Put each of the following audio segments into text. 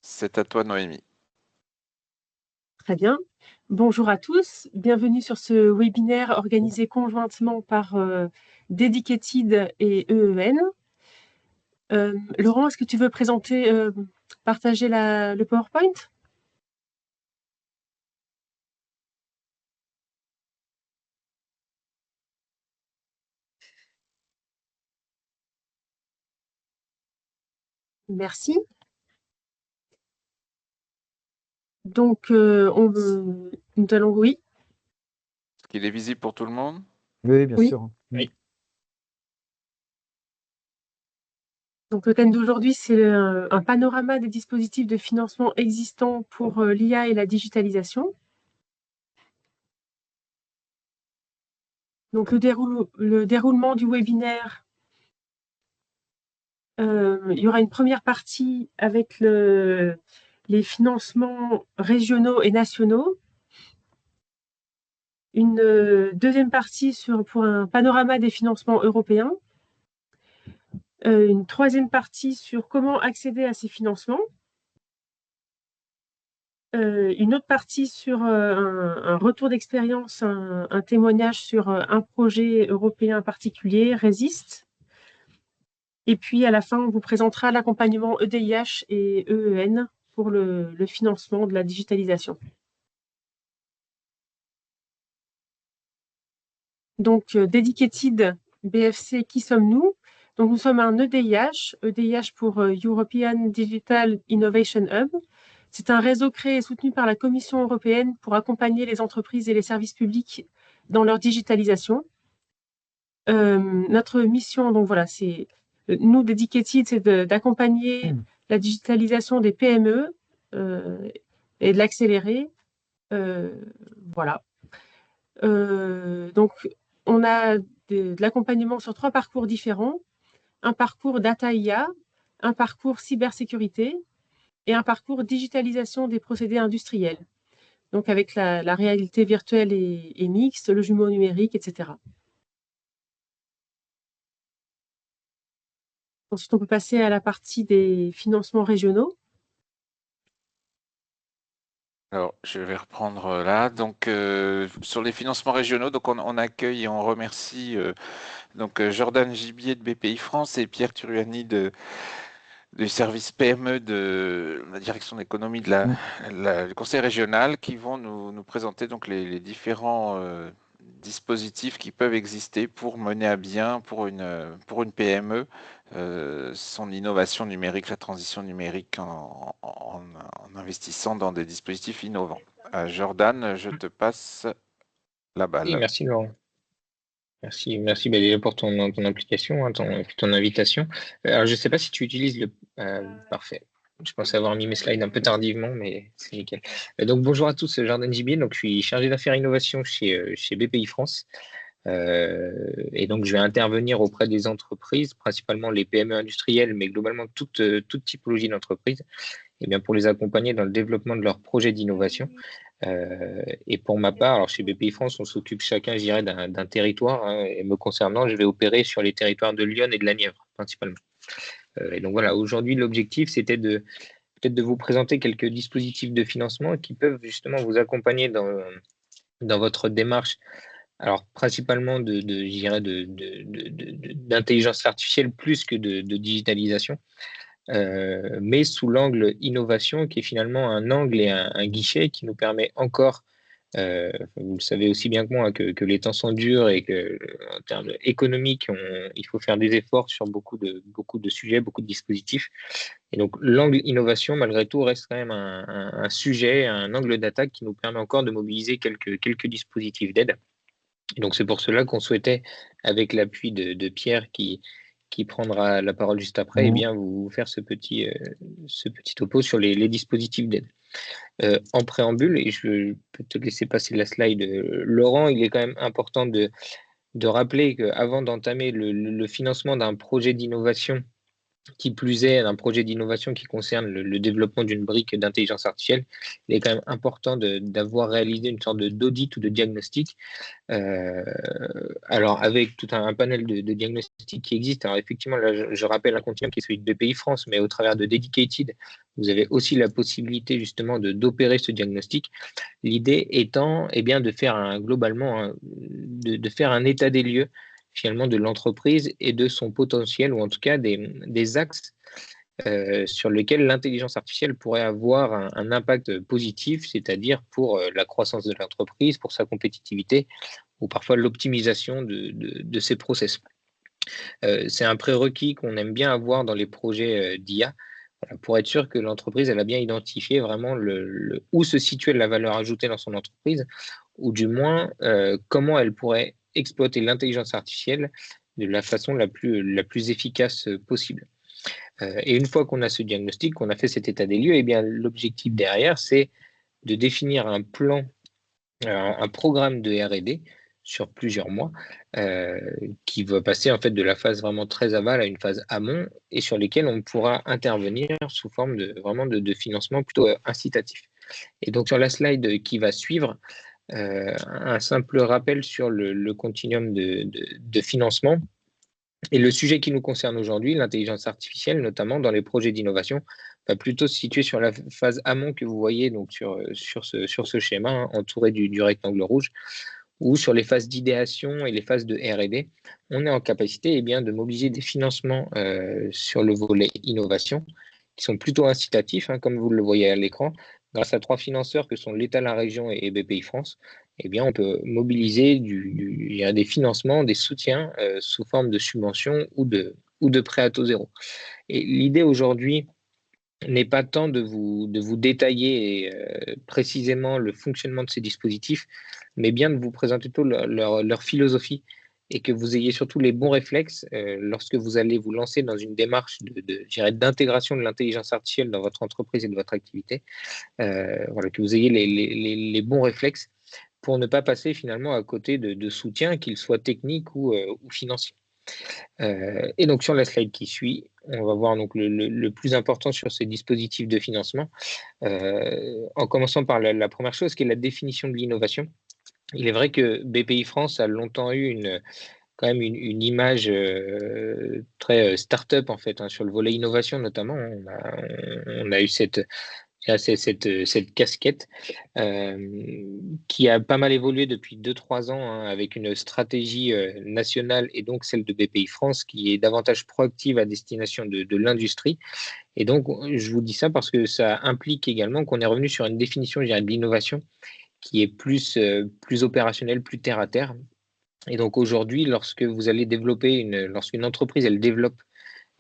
C'est à toi, Noémie. Très bien. Bonjour à tous. Bienvenue sur ce webinaire organisé conjointement par Dedicated et EEN. Laurent, est-ce que tu veux partager le PowerPoint? Merci. Donc, nous allons, oui, Est-ce qu'il est visible pour tout le monde? Oui, bien oui. sûr. Oui. Donc, le thème d'aujourd'hui, c'est un panorama des dispositifs de financement existants pour l'IA et la digitalisation. Donc, le déroulement du webinaire. Il y aura une première partie avec les financements régionaux et nationaux. Une deuxième partie pour un panorama des financements européens. Une troisième partie sur comment accéder à ces financements. Une autre partie sur un retour d'expérience, un témoignage sur un projet européen particulier, Resist. Et puis, à la fin, on vous présentera l'accompagnement EDIH et EEN pour le financement de la digitalisation. Donc, Dedicated BFC, qui sommes-nous? Donc, nous sommes un EDIH pour European Digital Innovation Hub. C'est un réseau créé et soutenu par la Commission européenne pour accompagner les entreprises et les services publics dans leur digitalisation. Notre mission, donc voilà, c'est nous, Dedicated, c'est d'accompagner la digitalisation des PME et de l'accélérer. Voilà. Donc, on a de l'accompagnement sur 3 parcours différents. Un parcours Data IA, un parcours cybersécurité et un parcours digitalisation des procédés industriels. Donc, avec la réalité virtuelle et mixte, le jumeau numérique, etc. Ensuite, on peut passer à la partie des financements régionaux. Alors, je vais reprendre là. Donc, sur les financements régionaux, donc on accueille et on remercie Jordan Gibier de BPI France et Pierre Turuani du service PME de la direction d'économie du conseil régional qui vont nous présenter donc les différents dispositifs qui peuvent exister pour mener à bien pour une PME son innovation numérique, la transition numérique en investissant dans des dispositifs innovants. Jordan, je te passe la Oui, balle. merci Laurent. Merci déjà pour ton implication, ton invitation. Alors, je ne sais pas si tu utilises le... parfait. Je pensais avoir mis mes slides un peu tardivement, mais c'est nickel. Donc, bonjour à tous, Jordan Gibier. Donc, je suis chargé d'affaires innovation chez BPI France. Et donc, je vais intervenir auprès des entreprises, principalement les PME industrielles, mais globalement toute typologie d'entreprise, et bien pour les accompagner dans le développement de leurs projets d'innovation. Et pour ma part, alors chez BPI France, on s'occupe chacun, je dirais, d'un territoire. Hein, et me concernant, je vais opérer sur les territoires de Lyon et de la Nièvre, principalement. Et donc voilà, aujourd'hui, l'objectif, c'était peut-être de vous présenter quelques dispositifs de financement qui peuvent justement vous accompagner dans votre démarche. Alors, principalement je dirais d'intelligence artificielle plus que de digitalisation. Mais sous l'angle innovation, qui est finalement un angle et un guichet qui nous permet encore, vous le savez aussi bien que moi, que les temps sont durs et que en termes économiques, il faut faire des efforts sur beaucoup de sujets, beaucoup de dispositifs. Et donc l'angle innovation, malgré tout, reste quand même un sujet, un angle d'attaque qui nous permet encore de mobiliser quelques dispositifs d'aide. Et donc c'est pour cela qu'on souhaitait, avec l'appui de Pierre qui prendra la parole juste après, eh bien, vous faire ce petit topo sur les dispositifs d'aide. En préambule, et je peux te laisser passer la slide, Laurent, il est quand même important de rappeler qu'avant d'entamer le financement d'un projet d'innovation, Qui plus est, un projet d'innovation qui concerne le développement d'une brique d'intelligence artificielle, il est quand même important d'avoir réalisé une sorte d'audit ou de diagnostic. Alors, avec tout un panel de diagnostics qui existe. Alors, effectivement, là, je rappelle un continuum qui est celui de BPI France, mais au travers de Dedicated, vous avez aussi la possibilité justement d'opérer ce diagnostic. L'idée étant bien, de faire globalement, de faire un état des lieux finalement de l'entreprise et de son potentiel, ou en tout cas des axes sur lesquels l'intelligence artificielle pourrait avoir un impact positif, c'est-à-dire pour la croissance de l'entreprise, pour sa compétitivité, ou parfois l'optimisation de ses process. C'est un prérequis qu'on aime bien avoir dans les projets d'IA, pour être sûr que l'entreprise elle a bien identifié vraiment où se situait la valeur ajoutée dans son entreprise, ou du moins comment elle pourrait exploiter l'intelligence artificielle de la façon la plus efficace possible. Et une fois qu'on a ce diagnostic, qu'on a fait cet état des lieux, bien l'objectif derrière, c'est de définir un plan, un programme de R&D sur plusieurs mois, qui va passer en fait de la phase vraiment très aval à une phase amont, et sur lesquels on pourra intervenir sous forme de financement plutôt incitatif. Et donc sur la slide qui va suivre, un simple rappel sur le continuum de financement. Et le sujet qui nous concerne aujourd'hui, l'intelligence artificielle, notamment dans les projets d'innovation, va plutôt se situer sur la phase amont que vous voyez donc sur ce schéma, hein, entouré du rectangle rouge, ou sur les phases d'idéation et les phases de R&D. On est en capacité bien, de mobiliser des financements sur le volet innovation, qui sont plutôt incitatifs, hein, comme vous le voyez à l'écran. Grâce à 3 financeurs que sont l'État, la région et BPI France, bien, on peut mobiliser des financements, des soutiens sous forme de subventions ou de prêts à taux zéro. Et l'idée aujourd'hui n'est pas tant de vous détailler précisément le fonctionnement de ces dispositifs, mais bien de vous présenter plutôt leur philosophie, et que vous ayez surtout les bons réflexes lorsque vous allez vous lancer dans une démarche d'intégration de l'intelligence artificielle dans votre entreprise et de votre activité. Voilà, que vous ayez les bons réflexes pour ne pas passer finalement à côté de soutien, qu'il soit technique ou financier. Et donc sur la slide qui suit, on va voir donc le plus important sur ces dispositifs de financement, en commençant par la première chose qui est la définition de l'innovation. Il est vrai que BPI France a longtemps eu quand même une image très start-up en fait, hein, sur le volet innovation notamment. On a eu cette casquette qui a pas mal évolué depuis 2-3 ans, hein, avec une stratégie nationale, et donc celle de BPI France qui est davantage proactive à destination de l'industrie. Et donc, je vous dis ça parce que ça implique également qu'on est revenu sur une définition, je dirais, de l'innovation qui est plus opérationnelle, plus terre à terre. Et donc aujourd'hui, lorsqu'une entreprise elle développe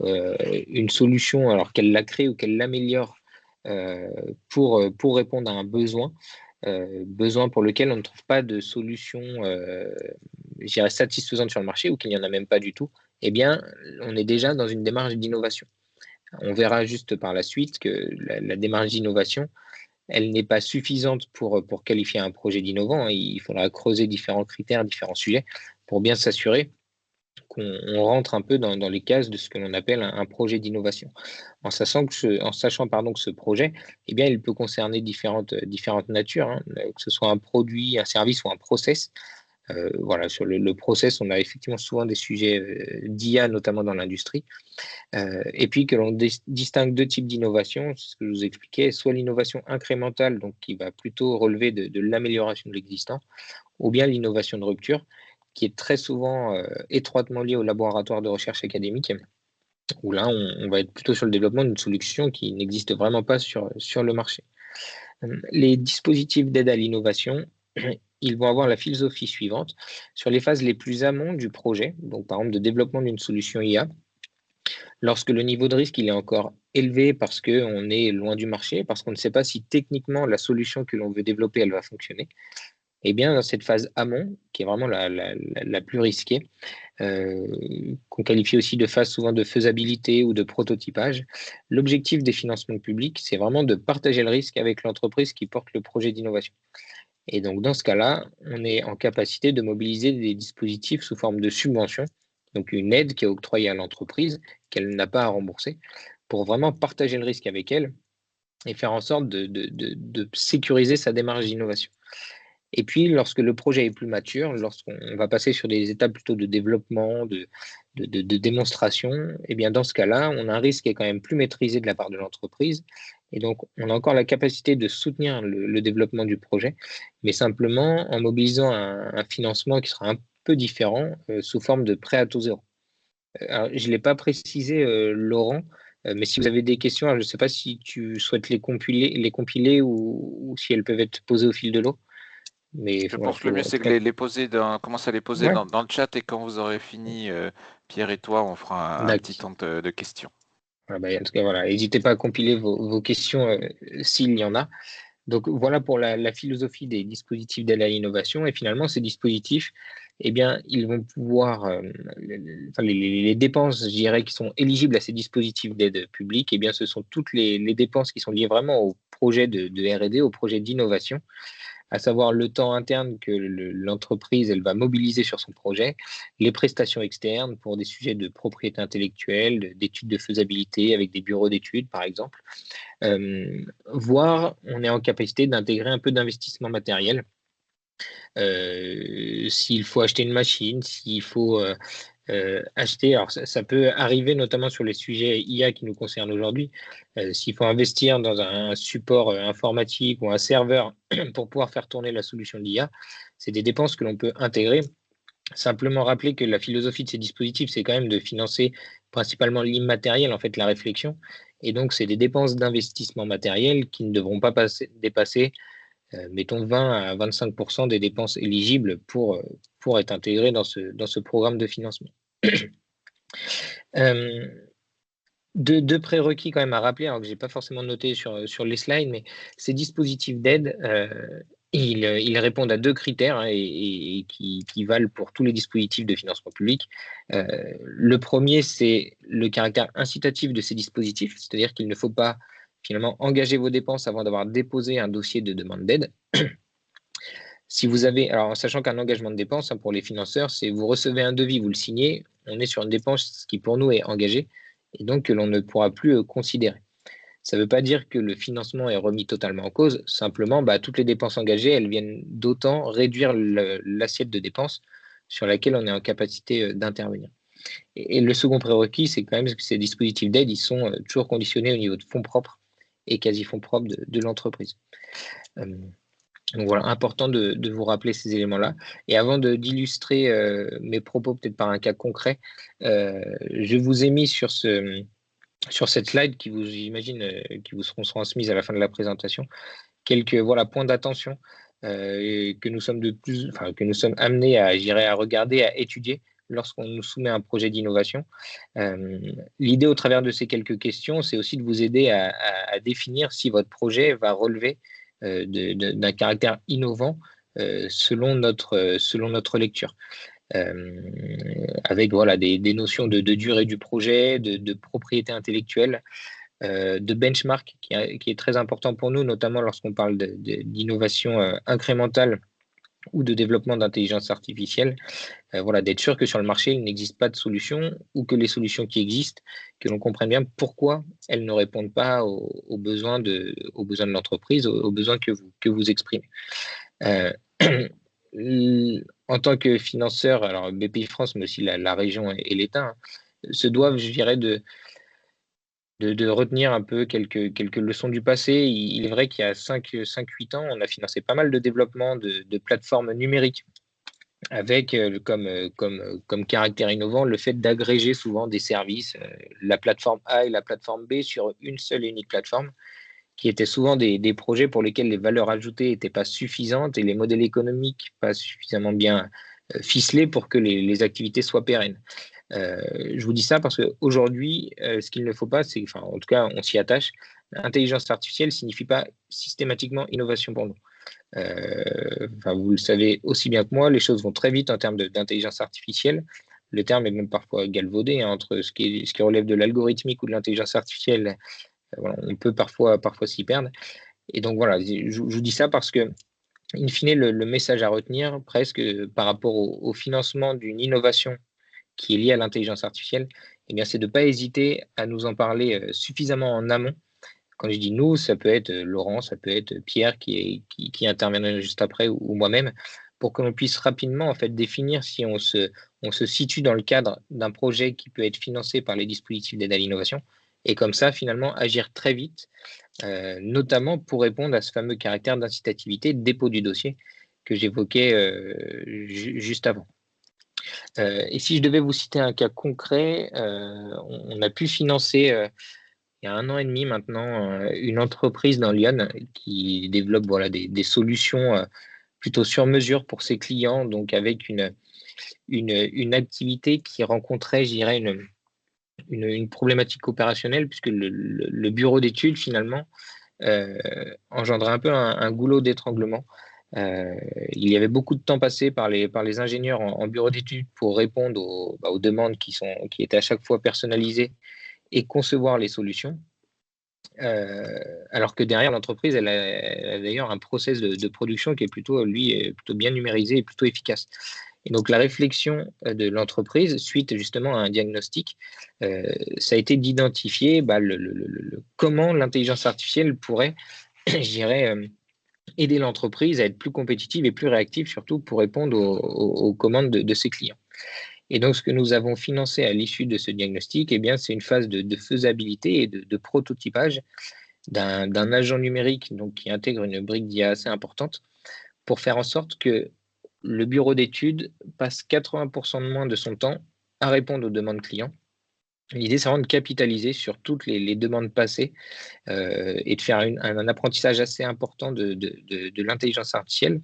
une solution, alors qu'elle la crée ou qu'elle l'améliore pour répondre à un besoin pour lequel on ne trouve pas de solution je dirais satisfaisante sur le marché, ou qu'il n'y en a même pas du tout, bien, on est déjà dans une démarche d'innovation. On verra juste par la suite que la démarche d'innovation, elle n'est pas suffisante pour qualifier un projet d'innovant. Il faudra creuser différents critères, différents sujets, pour bien s'assurer qu'on rentre un peu dans les cases de ce que l'on appelle un projet d'innovation, en sachant que ce projet, bien, il peut concerner différentes natures, hein, que ce soit un produit, un service ou un process. Voilà, sur le process, on a effectivement souvent des sujets d'IA, notamment dans l'industrie. Et puis que l'on distingue 2 types d'innovation, c'est ce que je vous expliquais, soit l'innovation incrémentale, donc qui va plutôt relever de l'amélioration de l'existant, ou bien l'innovation de rupture, qui est très souvent étroitement liée au laboratoire de recherche académique, où là, on va être plutôt sur le développement d'une solution qui n'existe vraiment pas sur le marché. Les dispositifs d'aide à l'innovation, ils vont avoir la philosophie suivante. Sur les phases les plus amont du projet, donc par exemple de développement d'une solution IA, lorsque le niveau de risque il est encore élevé parce qu'on est loin du marché, parce qu'on ne sait pas si techniquement la solution que l'on veut développer, elle va fonctionner, bien, dans cette phase amont, qui est vraiment la plus risquée, qu'on qualifie aussi de phase souvent de faisabilité ou de prototypage, l'objectif des financements publics, c'est vraiment de partager le risque avec l'entreprise qui porte le projet d'innovation. Et donc, dans ce cas-là, on est en capacité de mobiliser des dispositifs sous forme de subventions donc une aide qui est octroyée à l'entreprise, qu'elle n'a pas à rembourser, pour vraiment partager le risque avec elle et faire en sorte de sécuriser sa démarche d'innovation. Et puis, lorsque le projet est plus mature, lorsqu'on va passer sur des étapes plutôt de développement, de démonstration, eh bien, dans ce cas-là, on a un risque qui est quand même plus maîtrisé de la part de l'entreprise. Et donc, on a encore la capacité de soutenir le développement du projet, mais simplement en mobilisant un financement qui sera un peu différent sous forme de prêt à taux zéro. Alors, je ne l'ai pas précisé, Laurent, mais si vous avez des questions, je ne sais pas si tu souhaites les compiler ou si elles peuvent être posées au fil de l'eau. Mais Je voilà, pense que le mieux, en c'est tout que cas, commencer à les poser ouais, dans le chat et quand vous aurez fini, Pierre et toi, on fera un petit d'accord. temps de questions. Voilà, bah, en tout cas, voilà, n'hésitez pas à compiler vos questions s'il y en a. Donc voilà pour la philosophie des dispositifs d'aide à l'innovation. Et finalement, ces dispositifs, eh bien, ils vont pouvoir, enfin, les dépenses, je dirais, qui sont éligibles à ces dispositifs d'aide publique, eh bien, ce sont toutes les dépenses qui sont liées vraiment au projet de R&D, au projet d'innovation, à savoir le temps interne que l'entreprise elle va mobiliser sur son projet, les prestations externes pour des sujets de propriété intellectuelle, d'études de faisabilité avec des bureaux d'études, par exemple, voire on est en capacité d'intégrer un peu d'investissement matériel. S'il faut acheter une machine, s'il faut acheter, alors ça peut arriver notamment sur les sujets IA qui nous concernent aujourd'hui, s'il faut investir dans un support informatique ou un serveur pour pouvoir faire tourner la solution de l'IA, c'est des dépenses que l'on peut intégrer. Simplement rappeler que la philosophie de ces dispositifs, c'est quand même de financer principalement l'immatériel, en fait, la réflexion. Et donc, c'est des dépenses d'investissement matériel qui ne devront pas dépasser, mettons, 20 à 25% des dépenses éligibles pour être intégrées dans ce programme de financement. Euh, deux prérequis quand même à rappeler, alors que je n'ai pas forcément noté sur les slides, mais ces dispositifs d'aide, ils répondent à deux critères hein, et qui valent pour tous les dispositifs de financement public. Le premier, c'est le caractère incitatif de ces dispositifs, c'est-à-dire qu'il ne faut pas finalement engager vos dépenses avant d'avoir déposé un dossier de demande d'aide. Si vous avez, alors en sachant qu'un engagement de dépense hein, pour les financeurs, c'est vous recevez un devis, vous le signez, on est sur une dépense qui pour nous est engagée et donc que l'on ne pourra plus considérer. Ça ne veut pas dire que le financement est remis totalement en cause, simplement bah, toutes les dépenses engagées, elles viennent d'autant réduire l'assiette de dépenses sur laquelle on est en capacité d'intervenir. Et le second prérequis, c'est quand même que ces dispositifs d'aide, ils sont toujours conditionnés au niveau de fonds propres et quasi fonds propres de l'entreprise. Donc voilà, important de vous rappeler ces éléments-là. Et avant d'illustrer mes propos peut-être par un cas concret, je vous ai mis sur cette slide qui vous, j'imagine, qui vous seront transmises à la fin de la présentation, quelques voilà, points d'attention que nous sommes que nous sommes amenés à regarder, à étudier lorsqu'on nous soumet un projet d'innovation. L'idée au travers de ces quelques questions, c'est aussi de vous aider à définir si votre projet va relever d'un caractère innovant selon notre lecture. Avec voilà, des notions de durée du projet, de propriété intellectuelle, de benchmark qui est très important pour nous, notamment lorsqu'on parle d'innovation incrémentale ou de développement d'intelligence artificielle. Voilà, d'être sûr que sur le marché, il n'existe pas de solution ou que les solutions qui existent, que l'on comprenne bien pourquoi elles ne répondent pas aux besoins de l'entreprise, aux besoins que vous exprimez. En tant que financeur, alors BPI France, mais aussi la région et l'État, hein, se doivent, je dirais, de retenir un peu quelques leçons du passé. Il est vrai qu'il y a 5-8 ans, on a financé pas mal de développement de plateformes numériques avec comme caractère innovant le fait d'agréger souvent des services, la plateforme A et la plateforme B sur une seule et unique plateforme, qui étaient souvent des projets pour lesquels les valeurs ajoutées n'étaient pas suffisantes et les modèles économiques pas suffisamment bien ficelés pour que les activités soient pérennes. Je vous dis ça parce qu'aujourd'hui, ce qu'il ne faut pas, c'est, enfin, en tout cas, on s'y attache. Intelligence artificielle ne signifie pas systématiquement innovation pour nous. Vous le savez aussi bien que moi, les choses vont très vite en termes d'intelligence artificielle. Le terme est même parfois galvaudé hein, entre ce qui relève de l'algorithmique ou de l'intelligence artificielle. Voilà, on peut parfois s'y perdre. Et donc voilà, je vous dis ça parce que, in fine, le message à retenir presque par rapport au financement d'une innovation qui est lié à l'intelligence artificielle, eh bien, c'est de ne pas hésiter à nous en parler suffisamment en amont. Quand je dis nous, ça peut être Laurent, ça peut être Pierre qui interviendra juste après ou moi-même, pour que l'on puisse rapidement en fait définir si on se situe dans le cadre d'un projet qui peut être financé par les dispositifs d'aide à l'innovation, et comme ça finalement agir très vite, notamment pour répondre à ce fameux caractère d'incitativité de dépôt du dossier que j'évoquais juste avant. Et si je devais vous citer un cas concret, on a pu financer il y a 1 an et demi maintenant une entreprise dans Lyon qui développe voilà, des solutions plutôt sur mesure pour ses clients, donc avec une activité qui rencontrait, je dirais, une problématique opérationnelle, puisque le bureau d'études, finalement, engendrait un peu un goulot d'étranglement. Il y avait beaucoup de temps passé par les ingénieurs en bureau d'études pour répondre aux demandes qui étaient à chaque fois personnalisées et concevoir les solutions. Alors que derrière l'entreprise, elle a d'ailleurs un process de production qui est plutôt bien numérisé et plutôt efficace. Et donc la réflexion de l'entreprise, suite justement à un diagnostic, ça a été d'identifier comment l'intelligence artificielle pourrait, je dirais, aider l'entreprise à être plus compétitive et plus réactive, surtout pour répondre aux commandes de ses clients. Et donc, ce que nous avons financé à l'issue de ce diagnostic, eh bien, c'est une phase de faisabilité et de prototypage d'un agent numérique donc, qui intègre une brique d'IA assez importante pour faire en sorte que le bureau d'études passe 80% de moins de son temps à répondre aux demandes clients. L'idée, c'est vraiment de capitaliser sur toutes les demandes passées et de faire un apprentissage assez important de l'intelligence artificielle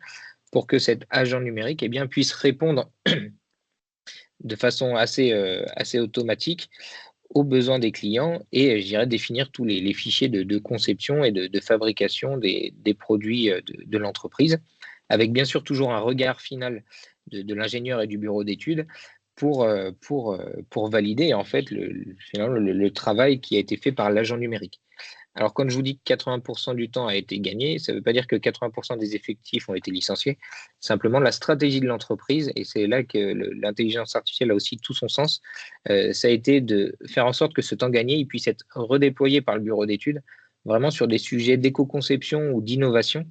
pour que cet agent numérique eh bien, puisse répondre de façon assez automatique aux besoins des clients et, je dirais, définir tous les fichiers de conception et de fabrication des produits de l'entreprise, avec bien sûr toujours un regard final de l'ingénieur et du bureau d'études pour valider en fait le travail qui a été fait par l'agent numérique. Alors, quand je vous dis que 80% du temps a été gagné, ça ne veut pas dire que 80% des effectifs ont été licenciés. Simplement, la stratégie de l'entreprise, et c'est là que l'intelligence artificielle a aussi tout son sens, ça a été de faire en sorte que ce temps gagné il puisse être redéployé par le bureau d'études vraiment sur des sujets d'éco-conception ou d'innovation,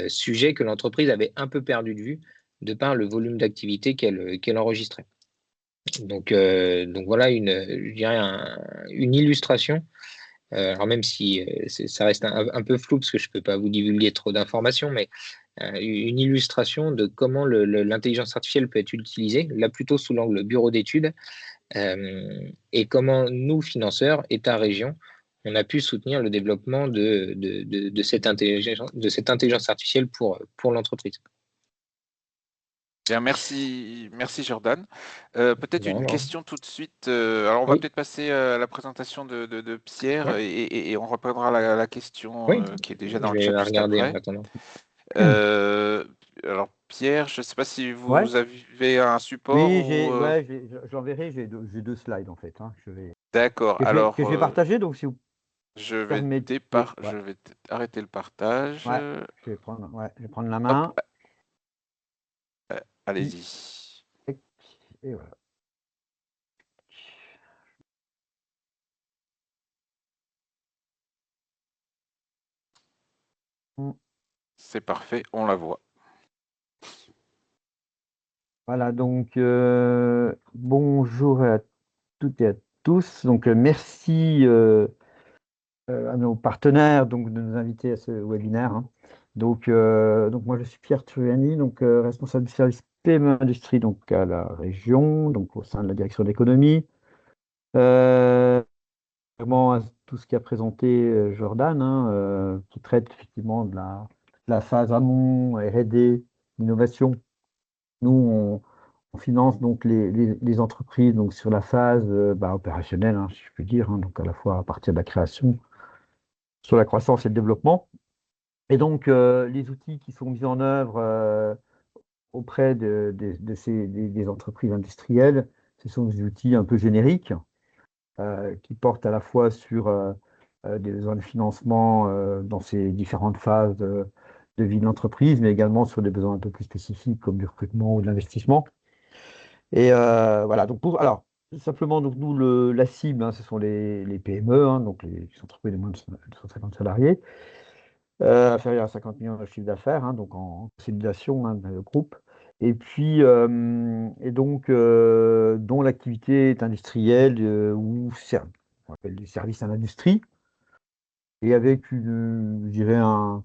sujets que l'entreprise avait un peu perdu de vue de par le volume d'activité qu'elle enregistrait. Donc voilà je dirais une illustration. Alors même si ça reste un peu flou parce que je ne peux pas vous divulguer trop d'informations, mais une illustration de comment l'intelligence artificielle peut être utilisée, là plutôt sous l'angle bureau d'études, et comment nous, financeurs, État, région, on a pu soutenir le développement de cette intelligence artificielle pour l'entreprise. Bien, merci Jordan. Peut-être une Vraiment. question tout de suite. Alors, on va Oui. peut-être passer à la présentation de Pierre Ouais. et on reprendra la question Oui. qui est déjà dans Je le vais chat la juste regarder en après. attendant. Alors, Pierre, je ne sais pas si Ouais. vous avez un support Oui, ou. j'enverrai, j'ai 2 slides en fait. Hein, D'accord. que Alors, je vais partager, donc si vous je vais permettez. je vais arrêter le partage. Ouais, je vais prendre la Hop, main. allez-y. Et voilà. C'est parfait, on la voit. Voilà, donc bonjour à toutes et à tous. Donc merci à nos partenaires donc, de nous inviter à ce webinaire. Hein. Donc moi je suis Pierre Truani, donc responsable du service PME Industrie donc à la région, donc au sein de la direction d'économie. Vraiment à tout ce qu'a présenté Jordan, hein, qui traite effectivement de la phase amont, R&D, innovation. Nous, on finance donc les entreprises donc sur la phase opérationnelle, hein, si je puis dire, hein, donc à la fois à partir de la création, sur la croissance et le développement. Et donc, les outils qui sont mis en œuvre auprès des entreprises industrielles, ce sont des outils un peu génériques qui portent à la fois sur des besoins de financement dans ces différentes phases de vie de l'entreprise, mais également sur des besoins un peu plus spécifiques comme du recrutement ou de l'investissement. Et voilà, donc alors, simplement, donc nous, la cible, hein, ce sont les PME, hein, donc les entreprises de moins de 250 salariés, inférieurs à 50 millions de chiffre d'affaires, hein, donc en consolidation, hein, dans le groupe. Et puis, et donc, dont l'activité est industrielle ou on appelle des services à l'industrie, et avec je dirais, un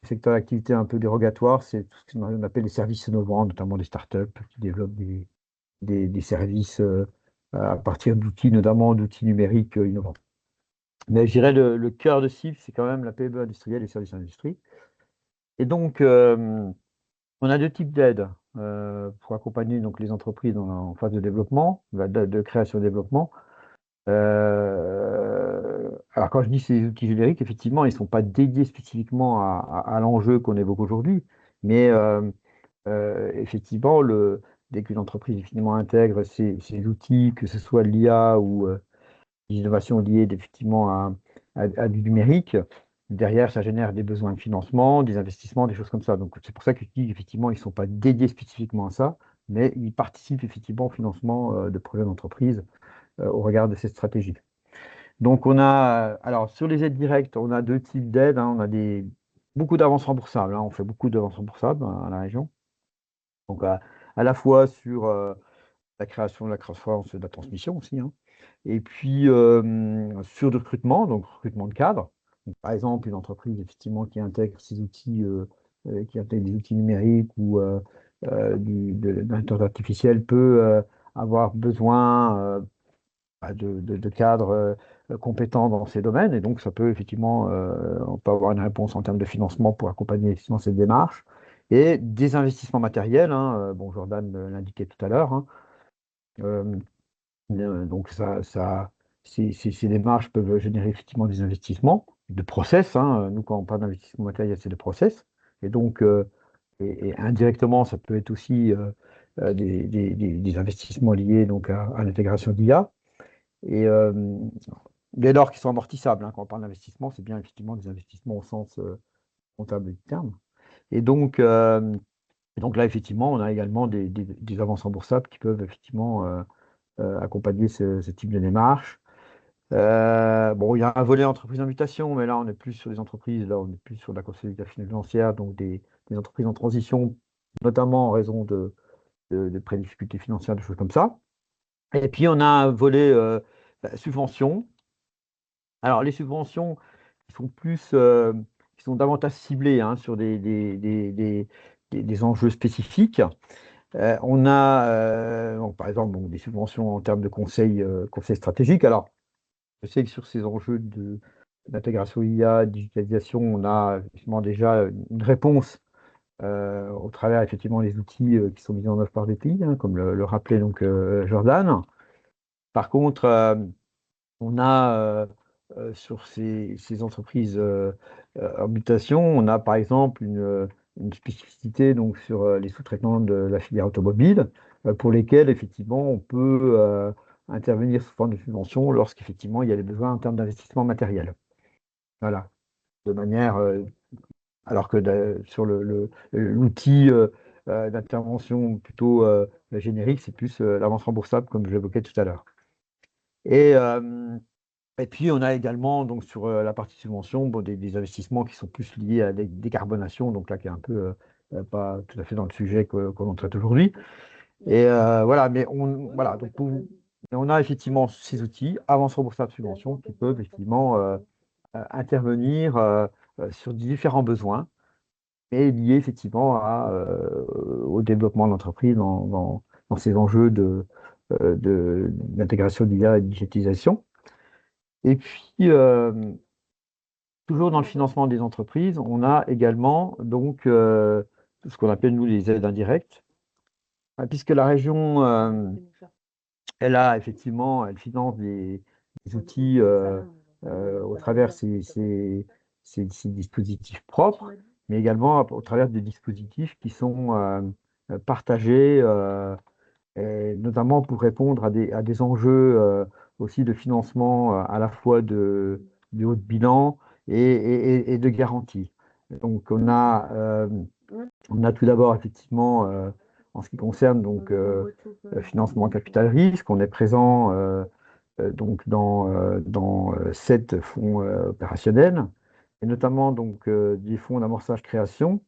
secteur d'activité un peu dérogatoire, c'est tout ce qu'on appelle les services innovants, notamment des startups qui développent des services à partir d'outils, notamment d'outils numériques innovants. Mais je dirais le cœur de cible, c'est quand même la PME industrielle et les services industrie. Et donc, on a deux types d'aides pour accompagner donc, les entreprises en phase de développement, de création et développement. Alors, quand je dis ces outils génériques, effectivement, ils ne sont pas dédiés spécifiquement à l'enjeu qu'on évoque aujourd'hui, mais effectivement, dès qu'une entreprise effectivement intègre ces outils, que ce soit l'IA ou l'innovation liée effectivement à du numérique, derrière, ça génère des besoins de financement, des investissements, des choses comme ça. Donc, c'est pour ça que je dis qu'effectivement, ils ne sont pas dédiés spécifiquement à ça, mais ils participent effectivement au financement de projets d'entreprise au regard de cette stratégie. Donc, alors, sur les aides directes, on a deux types d'aides, hein. On a beaucoup d'avances remboursables, hein. On fait beaucoup d'avances remboursables à la région. Donc, à la fois sur la création, la croissance, de la transmission aussi, hein. Et puis, sur le recrutement, donc recrutement de cadres. Donc, par exemple, une entreprise effectivement qui intègre ces outils, qui intègre des outils numériques ou de l'intelligence artificielle peut avoir besoin de cadres compétents dans ces domaines. Et donc, ça peut effectivement, on peut avoir une réponse en termes de financement pour accompagner effectivement cette démarche. Et des investissements matériels, hein, bon, Jordan l'indiquait tout à l'heure, hein. Euh, donc, ces démarches peuvent générer effectivement des investissements, de process, hein. Nous, quand on parle d'investissement matériel, c'est de process. Et donc, et indirectement, ça peut être aussi des investissements liés donc, à l'intégration d'IA. Et dès lors qu'ils sont amortissables, hein, quand on parle d'investissement, c'est bien effectivement des investissements au sens comptable du terme. Et donc là, effectivement, on a également des avances remboursables qui peuvent effectivement accompagner ce type de démarche. Bon, il y a un volet entreprise d'invitation, mais là, on est plus sur les entreprises, là, on est plus sur la consolidation financière, donc des entreprises en transition, notamment en raison de pré-difficultés financières, des choses comme ça. Et puis, on a un volet subventions. Alors, les subventions qui sont qui sont davantage ciblées, hein, sur des enjeux spécifiques. On a, bon, par exemple, bon, des subventions en termes de conseil stratégique. Alors, je sais que sur ces enjeux d'intégration IA, digitalisation, on a effectivement déjà une réponse au travers effectivement des outils qui sont mis en œuvre par des pays, hein, comme le rappelait donc Jordan. Par contre, on a sur ces entreprises en mutation, on a par exemple une spécificité donc, sur les sous-traitants de la filière automobile, pour lesquels effectivement on peut intervenir sous forme de subvention lorsqu'effectivement il y a des besoins en termes d'investissement matériel. Voilà, de manière, alors que sur l'outil d'intervention plutôt générique, c'est plus l'avance remboursable comme je l'évoquais tout à l'heure. Et et puis, on a également, donc, sur la partie subvention, bon, des investissements qui sont plus liés à la décarbonation, donc là, qui est un peu pas tout à fait dans le sujet que l'on traite aujourd'hui. Et voilà, mais voilà, donc on a effectivement ces outils, avance remboursable subvention, qui peuvent effectivement intervenir sur différents besoins, mais liés effectivement au développement de l'entreprise dans ces enjeux d'intégration d'IA et de digitalisation. Et puis, toujours dans le financement des entreprises, on a également donc ce qu'on appelle nous les aides indirectes, puisque la région, elle finance des outils au travers ces dispositifs propres, mais également au travers des dispositifs qui sont partagés, et notamment pour répondre à des enjeux aussi de financement à la fois du haut de bilan et de garantie. Donc on a tout d'abord effectivement En ce qui concerne donc le financement capital risque, on est présent donc dans 7 fonds opérationnels, et notamment donc des fonds d'amorçage création,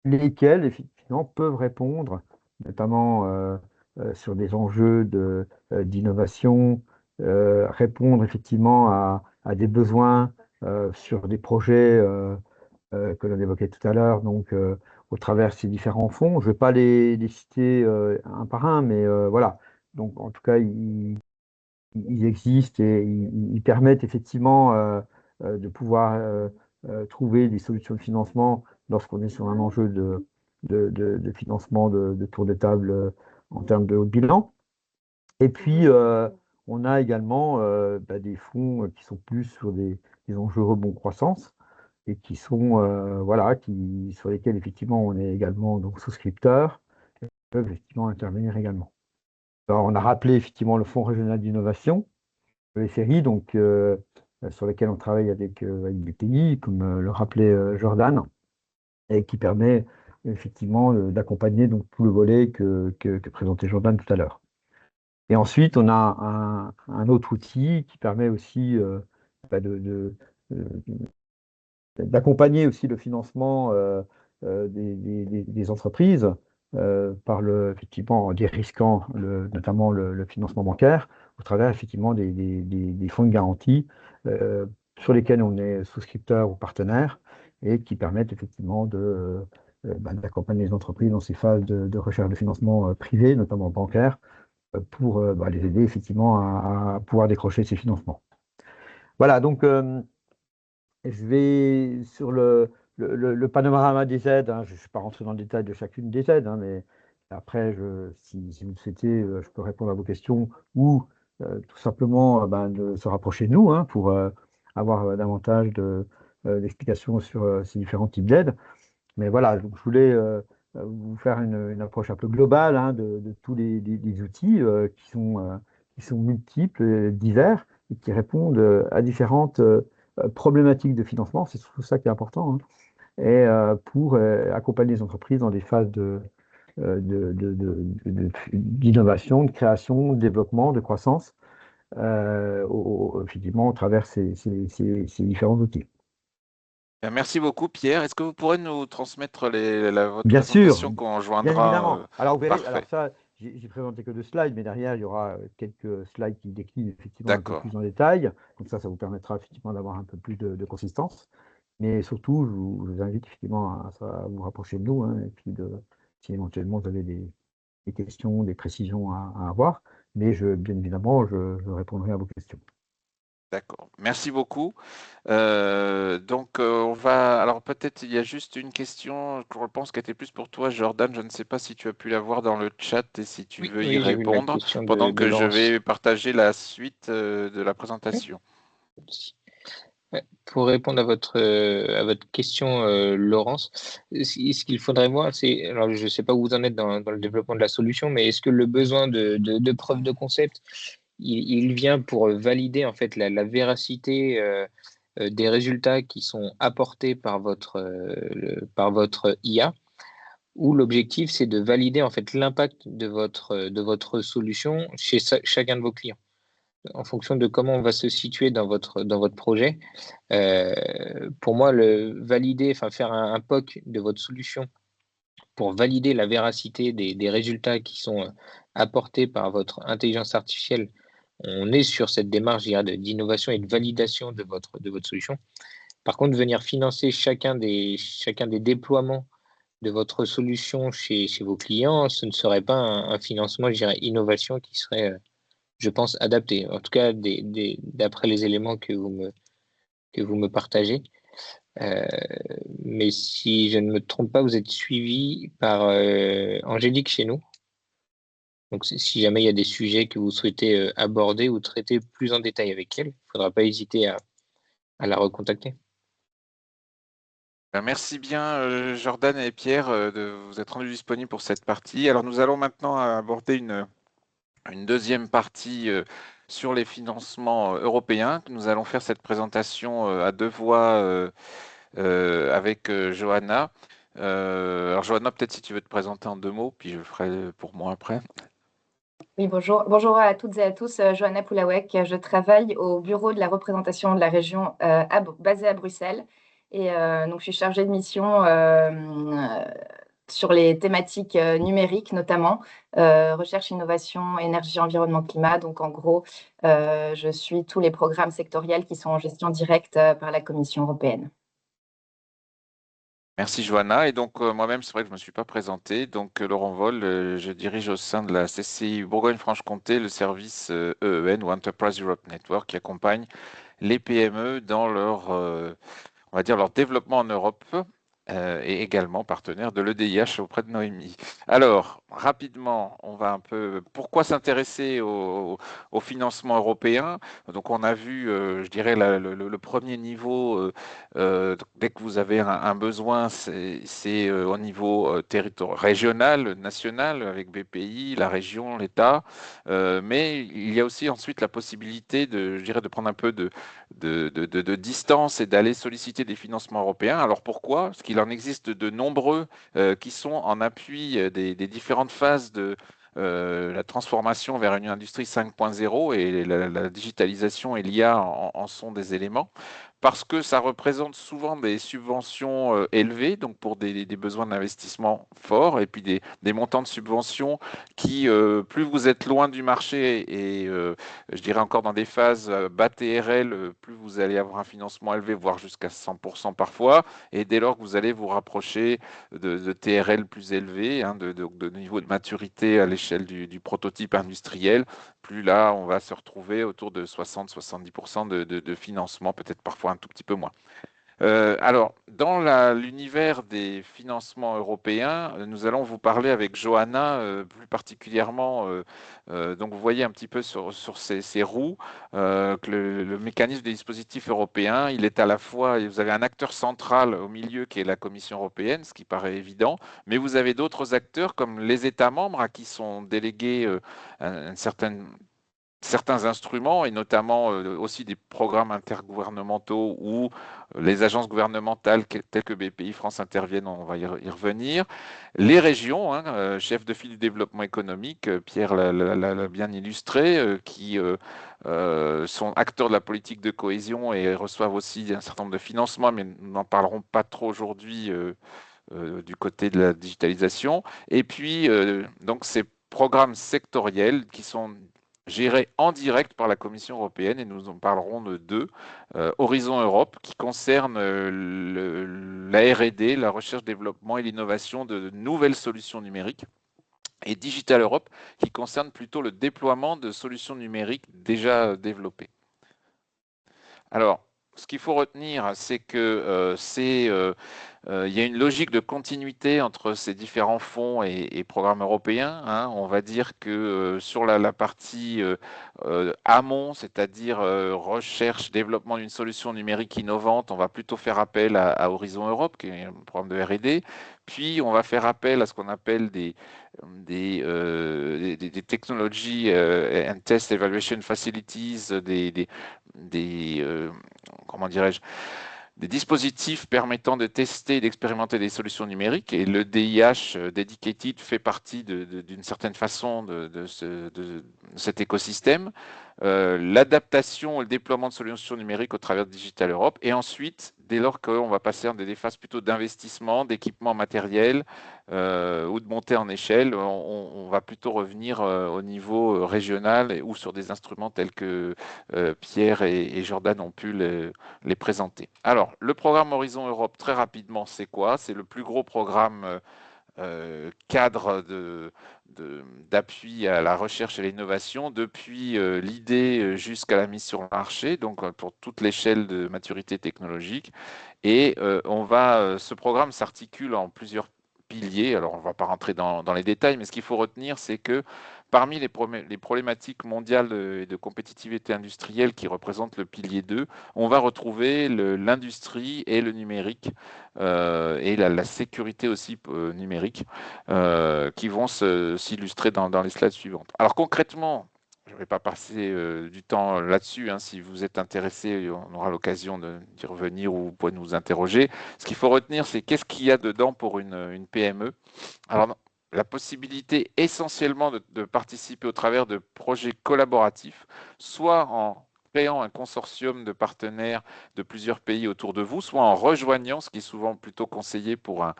lesquels effectivement peuvent répondre notamment sur des enjeux d'innovation, répondre effectivement à des besoins sur des projets que l'on évoquait tout à l'heure, donc au travers de ces différents fonds. Je ne vais pas les citer un par un, mais voilà. Donc en tout cas, ils existent et ils permettent effectivement de pouvoir trouver des solutions de financement lorsqu'on est sur un enjeu de financement de tour de table en termes de haut de bilan. Et puis, on a également des fonds qui sont plus sur des enjeux rebond croissance et qui sont, voilà, sur lesquels effectivement on est également donc, souscripteur, et peuvent effectivement intervenir également. Alors, on a rappelé effectivement le Fonds régional d'innovation, le FRI, donc, sur lesquels on travaille avec des pays, comme le rappelait Jordan, et qui permet effectivement d'accompagner donc tout le volet que présentait Jordan tout à l'heure. Et ensuite, on a un autre outil qui permet aussi bah, d'accompagner aussi le financement des entreprises par effectivement, en dérisquant notamment le financement bancaire au travers effectivement des fonds de garantie sur lesquels on est souscripteur ou partenaire et qui permettent effectivement d'accompagner les entreprises dans ces phases de recherche de financement privé, notamment bancaire, pour les aider effectivement à pouvoir décrocher ces financements. Voilà, donc je vais sur le panorama des aides, hein, je ne suis pas rentré dans le détail de chacune des aides, hein, mais après, si vous le souhaitez, je peux répondre à vos questions ou tout simplement de se rapprocher de nous hein, pour avoir davantage d'explications sur ces différents types d'aides. Mais voilà, donc je voulais vous faire une approche un peu globale hein, de tous les outils qui sont multiples, divers, et qui répondent à différentes problématiques de financement. C'est surtout ça qui est important. Hein, et pour accompagner les entreprises dans des phases d'innovation, de création, de développement, de croissance, effectivement, au travers ces différents outils. Merci beaucoup, Pierre. Est-ce que vous pourrez nous transmettre votre Bien sûr, présentation qu'on bien évidemment. joindra Alors, vous verrez, alors Parfait, ça, j'ai présenté que 2 slides, mais derrière, il y aura quelques slides qui déclinent effectivement un peu d'accord. plus en détail. Donc ça vous permettra effectivement d'avoir un peu plus de consistance. Mais surtout, je vous invite effectivement à vous rapprocher de nous, hein, et puis si éventuellement vous avez des questions, des précisions à avoir. Mais bien évidemment, je répondrai à vos questions. D'accord. Merci beaucoup. On va. Alors, peut-être il y a juste une question que je pense qu'elle était plus pour toi, Jordan. Je ne sais pas si tu as pu la voir dans le chat et si tu veux y Oui, j'ai vu la répondre question pendant de que je Laurence. vais partager la suite de la Oui. présentation. Ouais. Pour répondre à votre question, Laurence, ce qu'il faudrait voir, c'est, alors je ne sais pas où vous en êtes dans le développement de la solution, mais est-ce que le besoin de preuve de concept, il vient pour valider en fait la véracité des résultats qui sont apportés par par votre IA, ou l'objectif c'est de valider en fait l'impact de votre solution chez chacun de vos clients, en fonction de comment on va se situer dans votre projet. Pour moi, enfin faire un POC de votre solution pour valider la véracité des résultats qui sont apportés par votre intelligence artificielle, on est sur cette démarche d'innovation et de validation de votre solution. Par contre, venir financer chacun des déploiements de votre solution chez vos clients, ce ne serait pas un financement, je dirais, innovation qui serait, je pense, adapté. En tout cas, d'après les éléments que vous me partagez. Mais si je ne me trompe pas, vous êtes suivi par Angélique chez nous. Donc, si jamais il y a des sujets que vous souhaitez aborder ou traiter plus en détail avec elle, il ne faudra pas hésiter à la recontacter. Merci bien, Jordan et Pierre, de vous être rendus disponibles pour cette partie. Alors, nous allons maintenant aborder une deuxième partie sur les financements européens. Nous allons faire cette présentation à 2 voix avec Johanna. Alors, Johanna, peut-être si tu veux te présenter en 2 mots, puis je ferai pour moi après. Oui, bonjour. Bonjour à toutes et à tous. Johanna Poulawek. Je travaille au bureau de la représentation de la région basée à Bruxelles. Et donc, je suis chargée de mission sur les thématiques numériques, notamment recherche, innovation, énergie, environnement, climat. Donc, en gros, je suis tous les programmes sectoriels qui sont en gestion directe par la Commission européenne. Merci Johanna. Et donc moi-même, c'est vrai que je ne me suis pas présenté. Donc Laurent Vol, je dirige au sein de la CCI Bourgogne-Franche-Comté le service EEN ou Enterprise Europe Network qui accompagne les PME dans leur, on va dire, leur développement en Europe et également partenaire de l'EDIH auprès de Noémie. Alors, rapidement, on va un peu. Pourquoi s'intéresser au financement européen? Donc, on a vu, je dirais, le premier niveau, dès que vous avez un besoin, c'est au niveau régional, national, avec BPI, la région, l'État. Mais il y a aussi ensuite la possibilité je dirais, de prendre un peu de distance et d'aller solliciter des financements européens. Alors pourquoi? Parce qu'il en existe de nombreux qui sont en appui des différentes phases de la transformation vers une industrie 5.0 et la digitalisation et l'IA en sont des éléments. Parce que ça représente souvent des subventions élevées, donc pour des besoins d'investissement forts, et puis des montants de subventions qui, plus vous êtes loin du marché et je dirais encore dans des phases bas TRL, plus vous allez avoir un financement élevé, voire jusqu'à 100% parfois, et dès lors que vous allez vous rapprocher de TRL plus élevés, hein, de niveau de maturité à l'échelle du prototype industriel, plus là, on va se retrouver autour de 60-70% de financement, peut-être parfois un tout petit peu moins. Alors, dans l'univers des financements européens, nous allons vous parler avec Johanna plus particulièrement. Donc, vous voyez un petit peu sur ces roues que le mécanisme des dispositifs européens, il est à la fois, vous avez un acteur central au milieu qui est la Commission européenne, ce qui paraît évident, mais vous avez d'autres acteurs comme les États membres à qui sont délégués certains instruments et notamment aussi des programmes intergouvernementaux où les agences gouvernementales telles que BPI France interviennent, on va y revenir. Les régions, hein, chef de file du développement économique, Pierre l'a bien illustré, qui sont acteurs de la politique de cohésion et reçoivent aussi un certain nombre de financements, mais nous n'en parlerons pas trop aujourd'hui du côté de la digitalisation. Et puis, donc, ces programmes sectoriels qui sont gérés en direct par la Commission européenne, et nous en parlerons de deux. Horizon Europe, qui concerne la R&D, la recherche, développement et l'innovation de nouvelles solutions numériques. Et Digital Europe, qui concerne plutôt le déploiement de solutions numériques déjà développées. Alors, ce qu'il faut retenir, c'est que il y a une logique de continuité entre ces différents fonds et programmes européens, hein. On va dire que sur la partie amont, c'est-à-dire recherche, développement d'une solution numérique innovante, on va plutôt faire appel à Horizon Europe, qui est un programme de R&D. Puis, on va faire appel à ce qu'on appelle des technologies and test evaluation facilities, comment dirais-je, des dispositifs permettant de tester et d'expérimenter des solutions numériques. Et le DIH Dedicated fait partie d'une certaine façon de cet écosystème. L'adaptation et le déploiement de solutions numériques au travers de Digital Europe. Et ensuite, dès lors qu'on va passer dans des phases plutôt d'investissement, d'équipement matériel ou de montée en échelle, on va plutôt revenir au niveau régional ou sur des instruments tels que Pierre et Jordan ont pu les présenter. Alors, le programme Horizon Europe, très rapidement, c'est quoi? C'est le plus gros programme cadre d'appui à la recherche et l'innovation depuis l'idée jusqu'à la mise sur le marché, donc pour toute l'échelle de maturité technologique. Et ce programme s'articule en plusieurs piliers. Alors, on ne va pas rentrer dans les détails, mais ce qu'il faut retenir, c'est que parmi les problématiques mondiales de compétitivité industrielle qui représentent le pilier 2, on va retrouver l'industrie et le numérique et la sécurité aussi numérique qui vont s'illustrer dans les slides suivantes. Alors concrètement, je ne vais pas passer du temps là-dessus. Hein. Si vous êtes intéressé, on aura l'occasion d'y revenir ou vous pouvez nous interroger. Ce qu'il faut retenir, c'est qu'est-ce qu'il y a dedans pour une PME. Alors, la possibilité essentiellement de participer au travers de projets collaboratifs, soit en créant un consortium de partenaires de plusieurs pays autour de vous, soit en rejoignant, ce qui est souvent plutôt conseillé pour un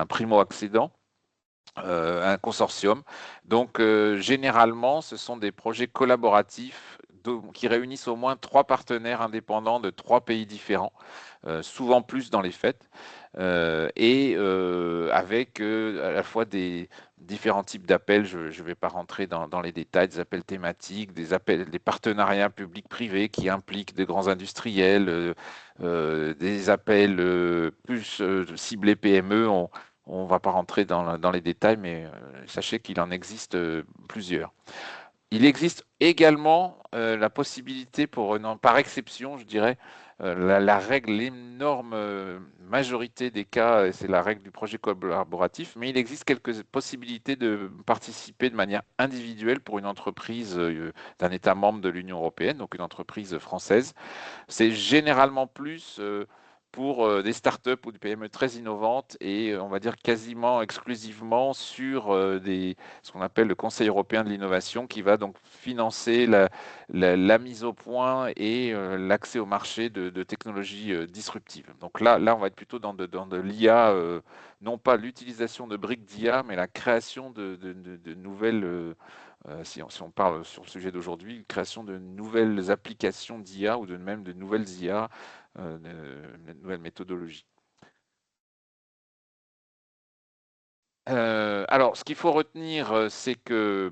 primo-accédant, un consortium. Donc, généralement, ce sont des projets collaboratifs qui réunissent au moins 3 partenaires indépendants de 3 pays différents, souvent plus dans les faits, et avec à la fois des différents types d'appels. Je ne vais pas rentrer dans les détails, des appels thématiques, des partenariats publics-privés qui impliquent des grands industriels, des appels plus ciblés PME. On ne va pas rentrer dans les détails, mais sachez qu'il en existe plusieurs. Il existe également la possibilité, par exception, je dirais, la règle, l'énorme majorité des cas, c'est la règle du projet collaboratif, mais il existe quelques possibilités de participer de manière individuelle pour une entreprise d'un État membre de l'Union européenne, donc une entreprise française. C'est généralement plus pour des startups ou des PME très innovantes et on va dire quasiment exclusivement sur ce qu'on appelle le Conseil européen de l'innovation qui va donc financer la mise au point et l'accès au marché de technologies disruptives. Donc là, on va être plutôt dans de l'IA, non pas l'utilisation de briques d'IA, mais la création de nouvelles si on parle sur le sujet d'aujourd'hui, création de nouvelles applications d'IA ou même de nouvelles IA, de nouvelles méthodologies. Alors, ce qu'il faut retenir, c'est que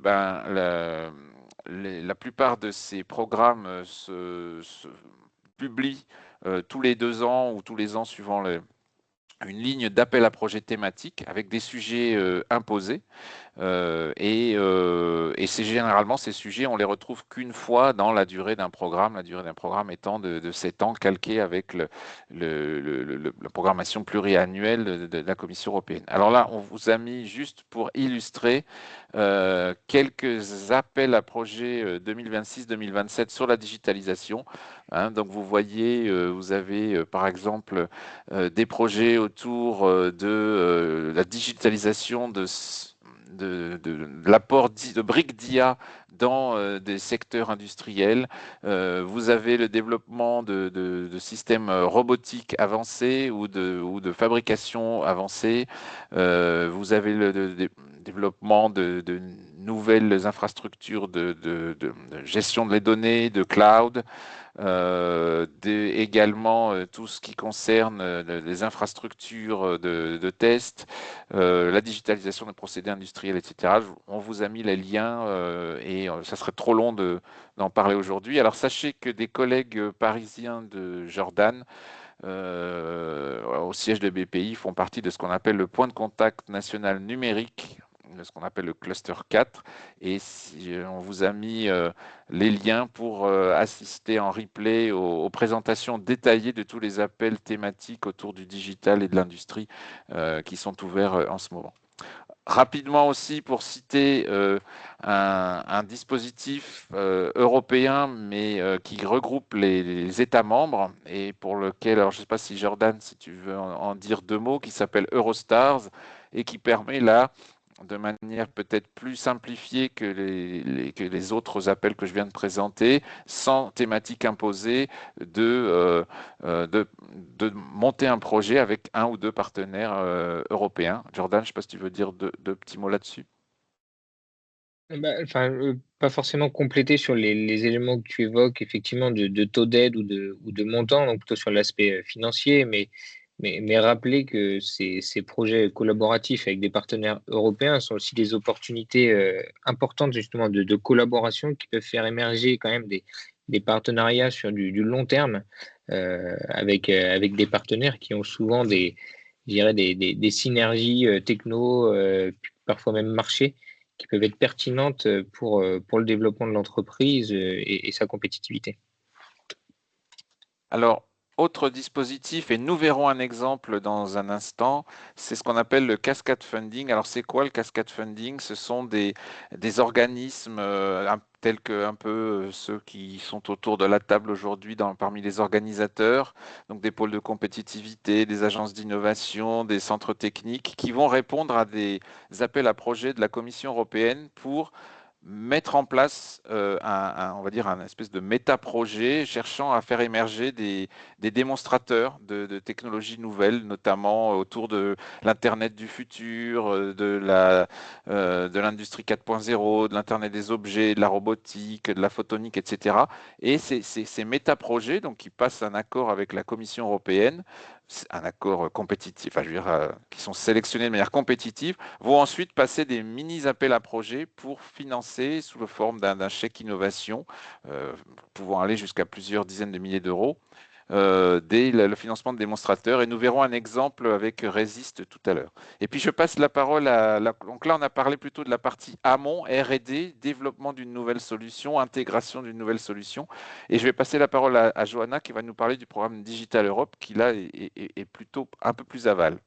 la plupart de ces programmes se publient tous les 2 ans ou tous les ans suivant une ligne d'appel à projet thématique avec des sujets imposés. Et c'est généralement ces sujets, on les retrouve qu'une fois dans la durée d'un programme, la durée d'un programme étant de 7 ans, calqué avec la programmation pluriannuelle de la Commission européenne. Alors là, on vous a mis juste pour illustrer quelques appels à projets 2026-2027 sur la digitalisation. Hein. Donc vous voyez, vous avez par exemple des projets autour de la digitalisation de l'apport de briques d'IA dans des secteurs industriels. Vous avez le développement de systèmes robotiques avancés ou de fabrication avancée. Vous avez le développement de nouvelles infrastructures de gestion de les données, de cloud. Également tout ce qui concerne les infrastructures de test, la digitalisation des procédés industriels, etc. On vous a mis les liens et ça serait trop long d'en parler aujourd'hui. Alors sachez que des collègues parisiens de Jordan au siège de BPI font partie de ce qu'on appelle le point de contact national numérique, ce qu'on appelle le cluster 4, et on vous a mis les liens pour assister en replay aux présentations détaillées de tous les appels thématiques autour du digital et de l'industrie qui sont ouverts en ce moment. Rapidement aussi, pour citer un dispositif européen, mais qui regroupe les États membres et pour lequel, alors je ne sais pas si Jordan, si tu veux en dire 2 mots, qui s'appelle Eurostars et qui permet là, de manière peut-être plus simplifiée que les autres appels que je viens de présenter, sans thématique imposée, de monter un projet avec 1 ou 2 partenaires européens. Jordan, je ne sais pas si tu veux dire 2 petits mots là-dessus. Pas forcément compléter sur les éléments que tu évoques, effectivement, de taux d'aide ou de montant, donc plutôt sur l'aspect financier, mais rappeler que ces projets collaboratifs avec des partenaires européens sont aussi des opportunités importantes justement de collaboration qui peuvent faire émerger quand même des partenariats sur du long terme avec des partenaires qui ont souvent je dirais des synergies techno, parfois même marché, qui peuvent être pertinentes pour le développement de l'entreprise et sa compétitivité. Alors, autre dispositif, et nous verrons un exemple dans un instant, c'est ce qu'on appelle le cascade funding. Alors c'est quoi le cascade funding? Ce sont des organismes tels que un peu ceux qui sont autour de la table aujourd'hui parmi les organisateurs, donc des pôles de compétitivité, des agences d'innovation, des centres techniques, qui vont répondre à des appels à projets de la Commission européenne pour mettre en place on va dire un espèce de méta-projet cherchant à faire émerger des démonstrateurs de technologies nouvelles, notamment autour de l'Internet du futur, de l'industrie 4.0, de l'Internet des objets, de la robotique, de la photonique, etc. Et ces méta-projets, donc qui passent un accord avec la Commission européenne, un accord compétitif, enfin, je veux dire, qui sont sélectionnés de manière compétitive, vont ensuite passer des mini-appels à projets pour financer sous la forme d'un chèque innovation, pouvant aller jusqu'à plusieurs dizaines de milliers d'euros, dès le financement de démonstrateurs. Et nous verrons un exemple avec Resist tout à l'heure. Et puis je passe la parole donc là, on a parlé plutôt de la partie amont, R&D, développement d'une nouvelle solution, intégration d'une nouvelle solution. Et je vais passer la parole à Johanna qui va nous parler du programme Digital Europe qui là est plutôt un peu plus aval.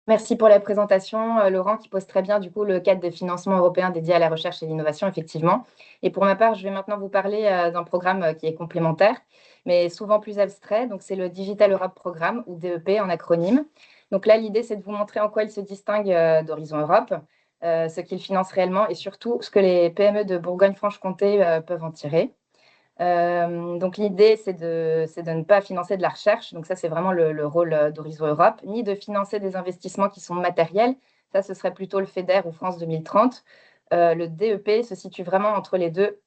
Merci pour la présentation, Laurent, qui pose très bien du coup le cadre des financements européens dédiés à la recherche et l'innovation, effectivement. Et pour ma part, je vais maintenant vous parler d'un programme qui est complémentaire, mais souvent plus abstrait. Donc, c'est le Digital Europe Programme, ou DEP en acronyme. Donc là, l'idée, c'est de vous montrer en quoi il se distingue d'Horizon Europe, ce qu'il finance réellement et surtout ce que les PME de Bourgogne-Franche-Comté peuvent en tirer. Donc l'idée, c'est de ne pas financer de la recherche, donc ça c'est vraiment le rôle d'Horizon Europe, ni de financer des investissements qui sont matériels, ça ce serait plutôt le FEDER ou France 2030. Le DEP se situe vraiment entre les deux,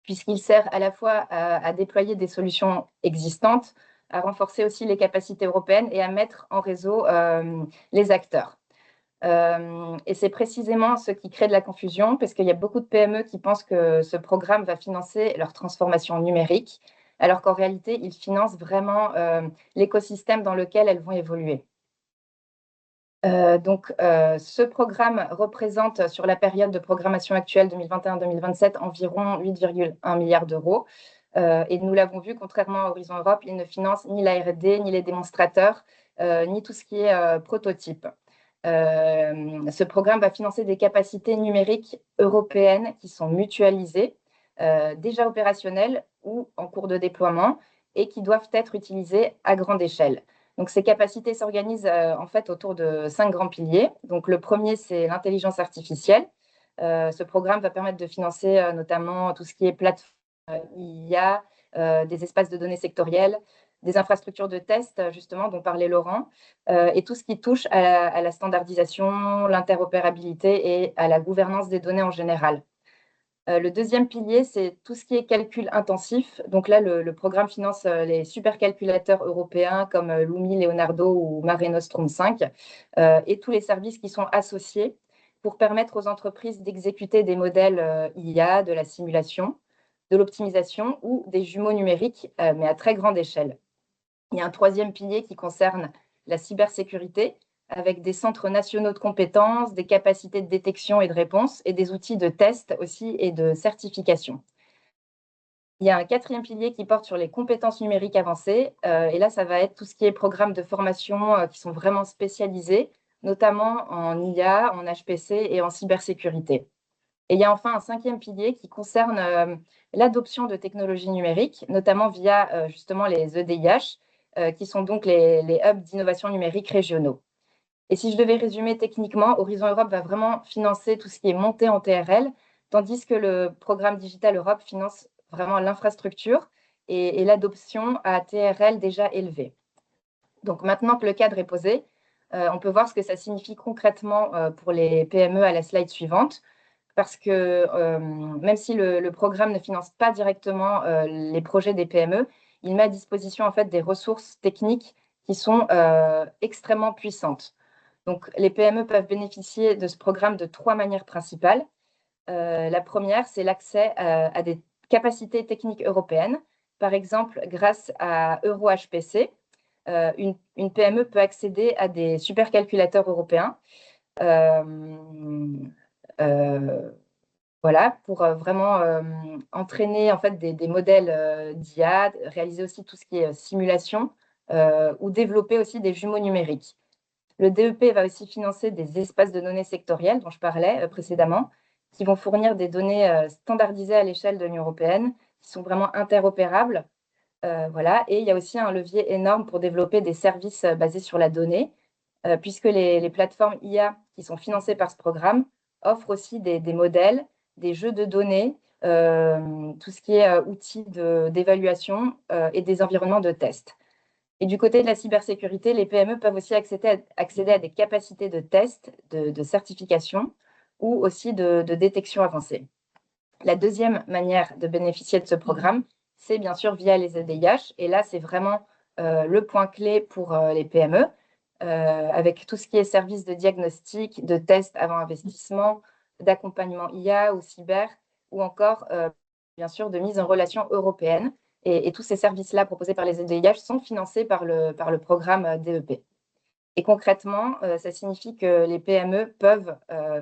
puisqu'il sert à la fois à déployer des solutions existantes, à renforcer aussi les capacités européennes et à mettre en réseau les acteurs. Et c'est précisément ce qui crée de la confusion, parce qu'il y a beaucoup de PME qui pensent que ce programme va financer leur transformation numérique, alors qu'en réalité, il finance vraiment l'écosystème dans lequel elles vont évoluer. Ce programme représente sur la période de programmation actuelle 2021-2027 environ 8,1 milliards d'euros. Et nous l'avons vu, contrairement à Horizon Europe, il ne finance ni la R&D, ni les démonstrateurs, ni tout ce qui est prototype. Ce programme va financer des capacités numériques européennes qui sont mutualisées, déjà opérationnelles ou en cours de déploiement, et qui doivent être utilisées à grande échelle. Donc, ces capacités s'organisent en fait autour de 5 grands piliers. Donc, le premier, c'est l'intelligence artificielle. Ce programme va permettre de financer notamment tout ce qui est plateforme IA, des espaces de données sectoriels, des infrastructures de test, justement, dont parlait Laurent, et tout ce qui touche à la standardisation, l'interopérabilité et à la gouvernance des données en général. Le deuxième pilier, c'est tout ce qui est calcul intensif. Donc là, le programme finance les supercalculateurs européens comme Lumi, Leonardo ou Mare Nostrum 5 et tous les services qui sont associés pour permettre aux entreprises d'exécuter des modèles IA, de la simulation, de l'optimisation ou des jumeaux numériques, mais à très grande échelle. Il y a un troisième pilier qui concerne la cybersécurité, avec des centres nationaux de compétences, des capacités de détection et de réponse, et des outils de test aussi et de certification. Il y a un quatrième pilier qui porte sur les compétences numériques avancées, et là, ça va être tout ce qui est programmes de formation qui sont vraiment spécialisés, notamment en IA, en HPC et en cybersécurité. Et il y a enfin un cinquième pilier qui concerne l'adoption de technologies numériques, notamment via justement les EDIH, qui sont donc les hubs d'innovation numérique régionaux. Et si je devais résumer techniquement, Horizon Europe va vraiment financer tout ce qui est monté en TRL, tandis que le programme Digital Europe finance vraiment l'infrastructure et l'adoption à TRL déjà élevée. Donc maintenant que le cadre est posé, on peut voir ce que ça signifie concrètement pour les PME à la slide suivante, parce que même si le programme ne finance pas directement les projets des PME, il met à disposition en fait des ressources techniques qui sont extrêmement puissantes. Donc, les PME peuvent bénéficier de ce programme de 3 manières principales. La première, c'est l'accès à des capacités techniques européennes. Par exemple, grâce à EuroHPC, une PME peut accéder à des supercalculateurs européens. Voilà, Voilà, pour vraiment entraîner en fait des modèles d'IA, réaliser aussi tout ce qui est simulation ou développer aussi des jumeaux numériques. Le DEP va aussi financer des espaces de données sectoriels dont je parlais précédemment, qui vont fournir des données standardisées à l'échelle de l'Union européenne, qui sont vraiment interopérables. Voilà. Et il y a aussi un levier énorme pour développer des services basés sur la donnée, puisque les plateformes IA qui sont financées par ce programme offrent aussi des modèles, des jeux de données, tout ce qui est outils d'évaluation et des environnements de test. Et du côté de la cybersécurité, les PME peuvent aussi accéder à des capacités de test, de certification ou aussi de détection avancée. La deuxième manière de bénéficier de ce programme, c'est bien sûr via les EDIH. Et là, c'est vraiment le point clé pour les PME, avec tout ce qui est service de diagnostic, de test avant investissement, d'accompagnement IA ou cyber, ou encore, bien sûr, de mise en relation européenne. Et tous ces services-là proposés par les EDIH sont financés par le programme DEP. Et concrètement, ça signifie que les PME peuvent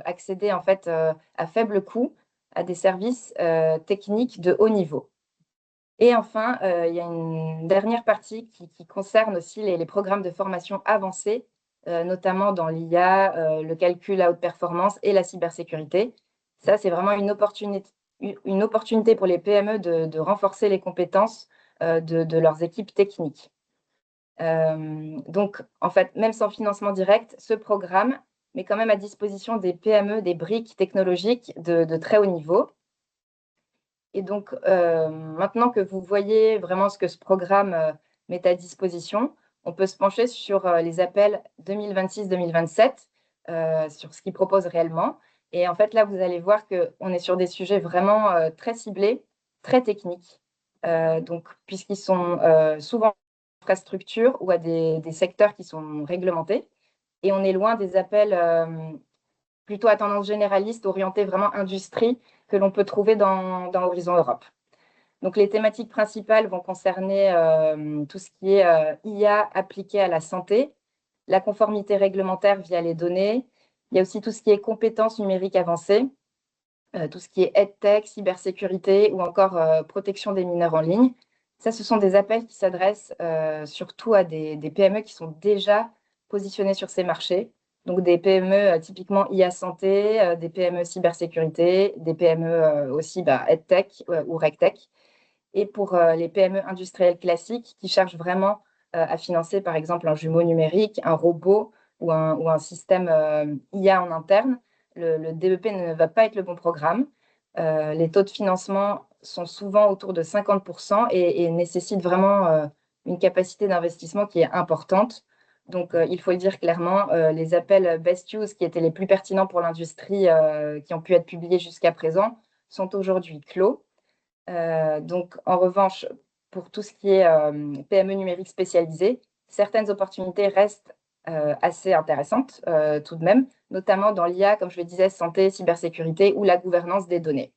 accéder en fait à faible coût à des services techniques de haut niveau. Et enfin, il y a une dernière partie qui concerne aussi les programmes de formation avancés, notamment dans l'IA, le calcul à haute performance et la cybersécurité. Ça, c'est vraiment une opportunité pour les PME de renforcer les compétences de leurs équipes techniques. Donc, en fait, même sans financement direct, ce programme met quand même à disposition des PME des briques technologiques de très haut niveau. Et donc, maintenant que vous voyez vraiment ce que ce programme met à disposition, on peut se pencher sur les appels 2026-2027, sur ce qu'ils proposent réellement. Et en fait, là, vous allez voir qu'on est sur des sujets vraiment très ciblés, très techniques, donc, puisqu'ils sont souvent infrastructures ou à des secteurs qui sont réglementés. Et on est loin des appels plutôt à tendance généraliste, orientés vraiment industrie, que l'on peut trouver dans Horizon Europe. Donc, les thématiques principales vont concerner tout ce qui est IA appliquée à la santé, la conformité réglementaire via les données. Il y a aussi tout ce qui est compétences numériques avancées, tout ce qui est EdTech, cybersécurité ou encore protection des mineurs en ligne. Ça, ce sont des appels qui s'adressent surtout à des PME qui sont déjà positionnées sur ces marchés. Donc, des PME typiquement IA santé, des PME cybersécurité, des PME aussi EdTech ou RegTech. Et pour les PME industrielles classiques qui cherchent vraiment à financer, par exemple, un jumeau numérique, un robot ou un système IA en interne, le DEP ne va pas être le bon programme. Les taux de financement sont souvent autour de 50% et nécessitent vraiment une capacité d'investissement qui est importante. Donc, il faut le dire clairement, les appels Best Use qui étaient les plus pertinents pour l'industrie, qui ont pu être publiés jusqu'à présent, sont aujourd'hui clos. Donc, en revanche, pour tout ce qui est PME numérique spécialisée, certaines opportunités restent assez intéressantes tout de même, notamment dans l'IA, comme je le disais, santé, cybersécurité ou la gouvernance des données.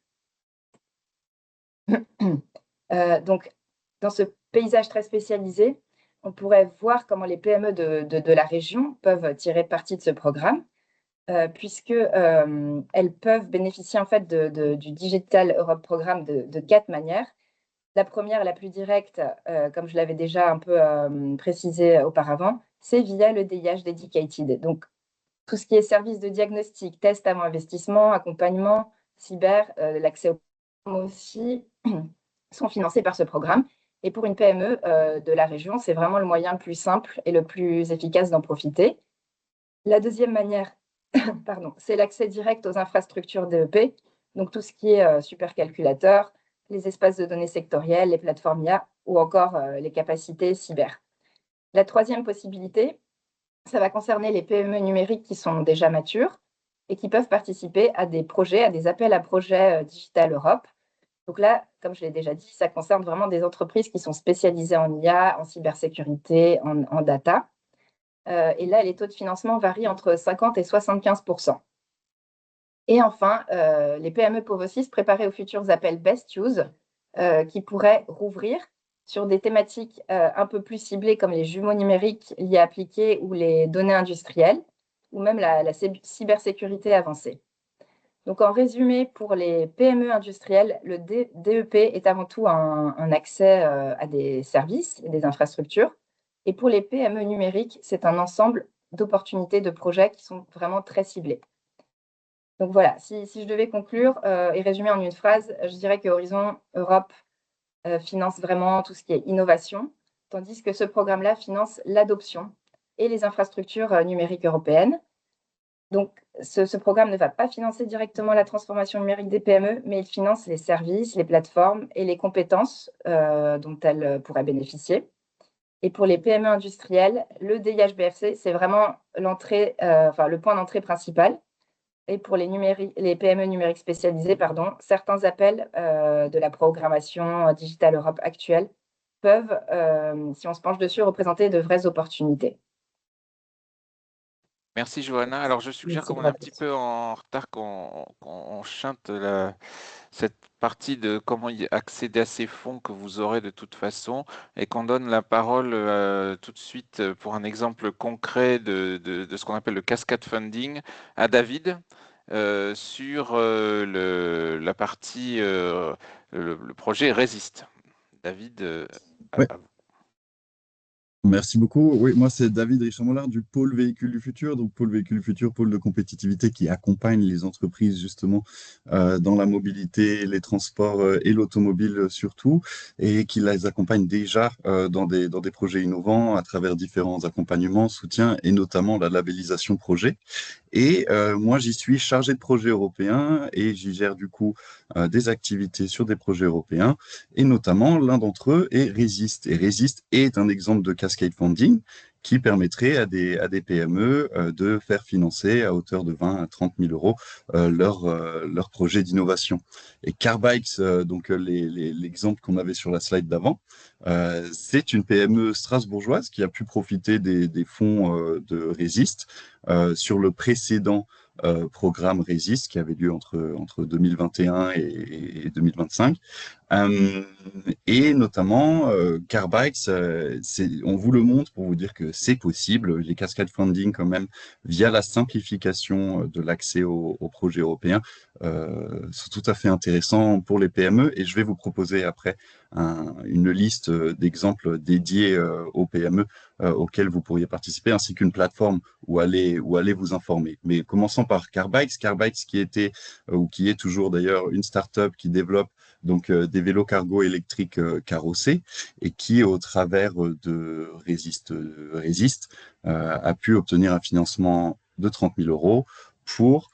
Donc, dans ce paysage très spécialisé, on pourrait voir comment les PME de la région peuvent tirer parti de ce programme, puisqu'elles peuvent bénéficier en fait du Digital Europe Programme de 4 manières. La première, la plus directe, comme je l'avais déjà un peu précisé auparavant, c'est via le DIH Dedicated. Donc, tout ce qui est service de diagnostic, test avant investissement, accompagnement, cyber, l'accès aux aussi sont financés par ce programme. Et pour une PME de la région, c'est vraiment le moyen le plus simple et le plus efficace d'en profiter. La deuxième manière, c'est l'accès direct aux infrastructures DEP, donc tout ce qui est supercalculateur, les espaces de données sectoriels, les plateformes IA ou encore les capacités cyber. La troisième possibilité, ça va concerner les PME numériques qui sont déjà matures et qui peuvent participer à des projets, à des appels à projets Digital Europe. Donc là, comme je l'ai déjà dit, ça concerne vraiment des entreprises qui sont spécialisées en IA, en cybersécurité, en data. Et là, les taux de financement varient entre 50 et 75%. Et enfin, les PME peuvent aussi se préparer aux futurs appels Best Use qui pourraient rouvrir sur des thématiques un peu plus ciblées comme les jumeaux numériques liés appliqués ou les données industrielles ou même la cybersécurité avancée. Donc, en résumé, pour les PME industrielles, le DEP est avant tout un accès à des services et des infrastructures. Et pour les PME numériques, c'est un ensemble d'opportunités, de projets qui sont vraiment très ciblés. Donc voilà, si je devais conclure et résumer en une phrase, je dirais que Horizon Europe finance vraiment tout ce qui est innovation, tandis que ce programme-là finance l'adoption et les infrastructures numériques européennes. Donc, ce programme ne va pas financer directement la transformation numérique des PME, mais il finance les services, les plateformes et les compétences dont elles pourraient bénéficier. Et pour les PME industrielles, le DIHBFC, c'est vraiment le point d'entrée principal. Et pour les PME numériques spécialisées, certains appels de la programmation Digital Europe actuelle peuvent, si on se penche dessus, représenter de vraies opportunités. Merci Johanna. Alors je suggère, Merci comme pour on est un votre petit question. peu en retard, qu'on chante cette partie de comment accéder à ces fonds que vous aurez de toute façon et qu'on donne la parole tout de suite pour un exemple concret de ce qu'on appelle le cascade funding à David sur la partie, le projet Résiste. David, Ouais, à vous. merci beaucoup. Oui, moi, c'est David Richard-Mollard du pôle véhicule du futur. Donc, pôle véhicule du futur, pôle de compétitivité qui accompagne les entreprises justement dans la mobilité, les transports et l'automobile surtout, et qui les accompagne déjà dans des projets innovants à travers différents accompagnements, soutiens et notamment la labellisation projet. Et moi, j'y suis chargé de projet européen et j'y gère du coup des activités sur des projets européens. Et notamment, l'un d'entre eux est Resist. Et Resist est un exemple de cascade funding qui permettrait à des PME de faire financer à hauteur de 20 à 30 000 euros leur projet d'innovation. Et Carbikes, donc l'exemple qu'on avait sur la slide d'avant, c'est une PME strasbourgeoise qui a pu profiter des fonds de Resist sur le précédent programme Resist qui avait lieu entre 2021 et 2025. Et notamment, Carbikes, on vous le montre pour vous dire que c'est possible. Les cascades funding, quand même, via la simplification de l'accès aux projets européens, sont tout à fait intéressants pour les PME. Et je vais vous proposer après une liste d'exemples dédiés aux PME auxquels vous pourriez participer, ainsi qu'une plateforme où aller vous informer. Mais commençons par Carbikes. Carbikes qui était, ou qui est toujours d'ailleurs, une start-up qui développe donc des vélos cargo électriques carrossés et qui, au travers de Resist, a pu obtenir un financement de 30 000 euros pour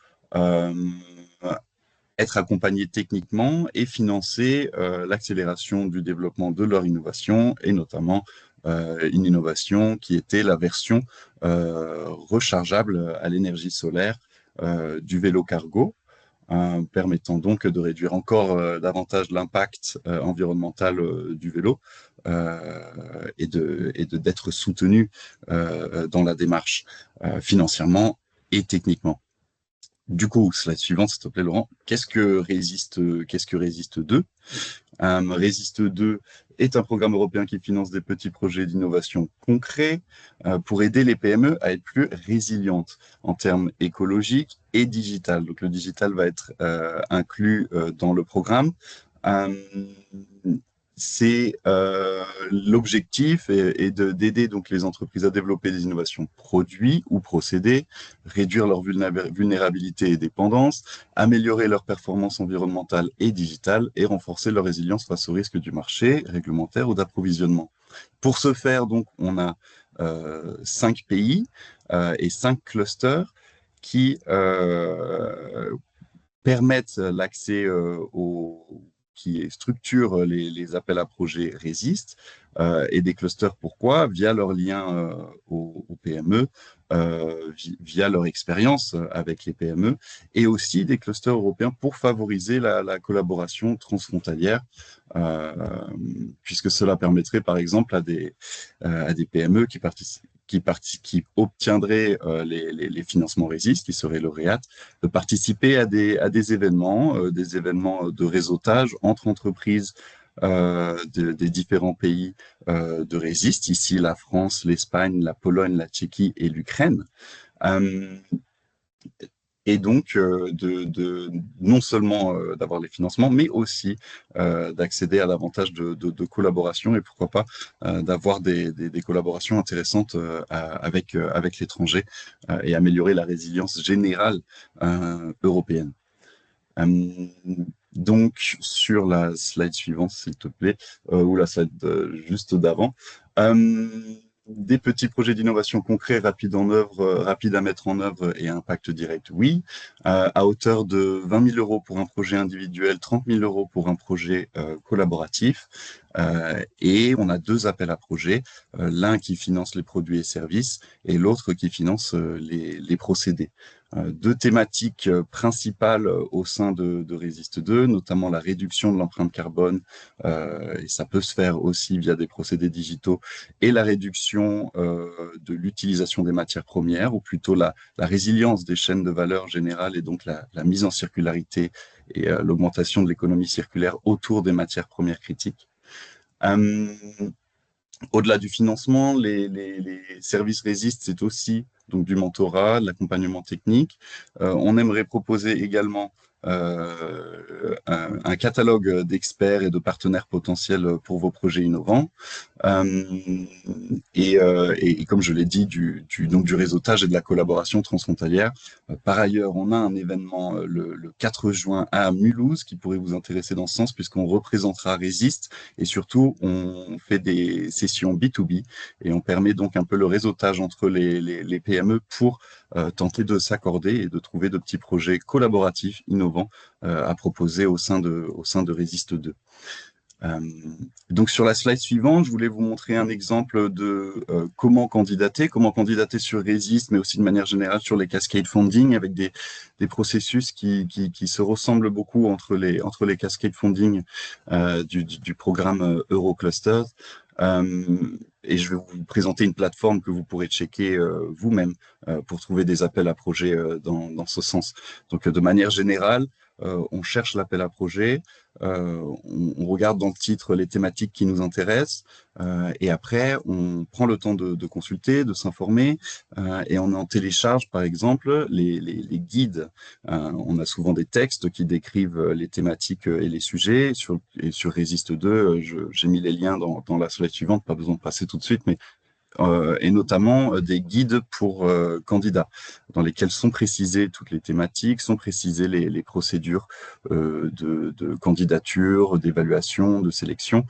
être accompagné techniquement et financer l'accélération du développement de leur innovation et notamment une innovation qui était la version rechargeable à l'énergie solaire du vélo cargo. Permettant donc de réduire encore davantage l'impact environnemental du vélo et d'être soutenu dans la démarche financièrement et techniquement. Du coup, slide suivante, s'il te plaît, Laurent. Qu'est-ce que Resist 2 ? Resist 2 est un programme européen qui finance des petits projets d'innovation concrets pour aider les PME à être plus résilientes en termes écologiques et digital. Donc, le digital va être inclus dans le programme. L'objectif est d'aider donc les entreprises à développer des innovations produits ou procédés, réduire leur vulnérabilité et dépendance, améliorer leur performance environnementale et digitale et renforcer leur résilience face aux risques du marché réglementaire ou d'approvisionnement. Pour ce faire, donc, on a 5 pays et 5 clusters qui permettent l'accès qui structurent les appels à projets Resist et des clusters. Pourquoi ? Via leur lien aux PME, via leur expérience avec les PME, et aussi des clusters européens pour favoriser la collaboration transfrontalière, puisque cela permettrait par exemple à des PME qui obtiendraient les financements Resist, qui seraient lauréates, de participer à des événements de réseautage entre entreprises des différents pays de Resist, ici la France, l'Espagne, la Pologne, la Tchéquie et l'Ukraine. et donc non seulement d'avoir les financements, mais aussi d'accéder à davantage de collaboration et pourquoi pas d'avoir des collaborations intéressantes avec l'étranger et améliorer la résilience générale européenne. Donc, sur la slide suivante, s'il te plaît, ou la slide juste d'avant, des petits projets d'innovation concrets, rapides à mettre en œuvre et à impact direct, oui. À hauteur de 20 000 € pour un projet individuel, 30 000 € pour un projet collaboratif. Et on a 2 appels à projets, l'un qui finance les produits et services et l'autre qui finance les procédés. 2 thématiques principales au sein de Resist 2, notamment la réduction de l'empreinte carbone, et ça peut se faire aussi via des procédés digitaux, et la réduction de l'utilisation des matières premières, ou plutôt la résilience des chaînes de valeur générale, et donc la mise en circularité et l'augmentation de l'économie circulaire autour des matières premières critiques. Au-delà du financement, les services Resist, c'est aussi donc du mentorat, de l'accompagnement technique. On aimerait proposer également un catalogue d'experts et de partenaires potentiels pour vos projets innovants. Et comme je l'ai dit, donc du réseautage et de la collaboration transfrontalière. Par ailleurs, on a un événement le 4 juin à Mulhouse qui pourrait vous intéresser dans ce sens, puisqu'on représentera Resist et surtout, on fait des sessions B2B et on permet donc un peu le réseautage entre les PME pour tenter de s'accorder et de trouver de petits projets collaboratifs, innovants à proposer au sein de Resist 2. Donc sur la slide suivante, je voulais vous montrer un exemple de comment candidater sur Resist, mais aussi de manière générale sur les cascade funding, avec des processus qui se ressemblent beaucoup entre les cascade funding du programme Euroclusters. Et je vais vous présenter une plateforme que vous pourrez checker vous-même pour trouver des appels à projets dans ce sens. Donc de manière générale, on cherche l'appel à projet, on regarde dans le titre les thématiques qui nous intéressent, et après on prend le temps de consulter, de s'informer, et on en télécharge par exemple les guides. On a souvent des textes qui décrivent les thématiques et les sujets. Sur Resist 2, j'ai mis les liens dans la slide suivante, pas besoin de passer tout de suite, mais et notamment des guides pour candidats, dans lesquels sont précisées toutes les thématiques, sont précisées les procédures de candidature, d'évaluation, de sélection.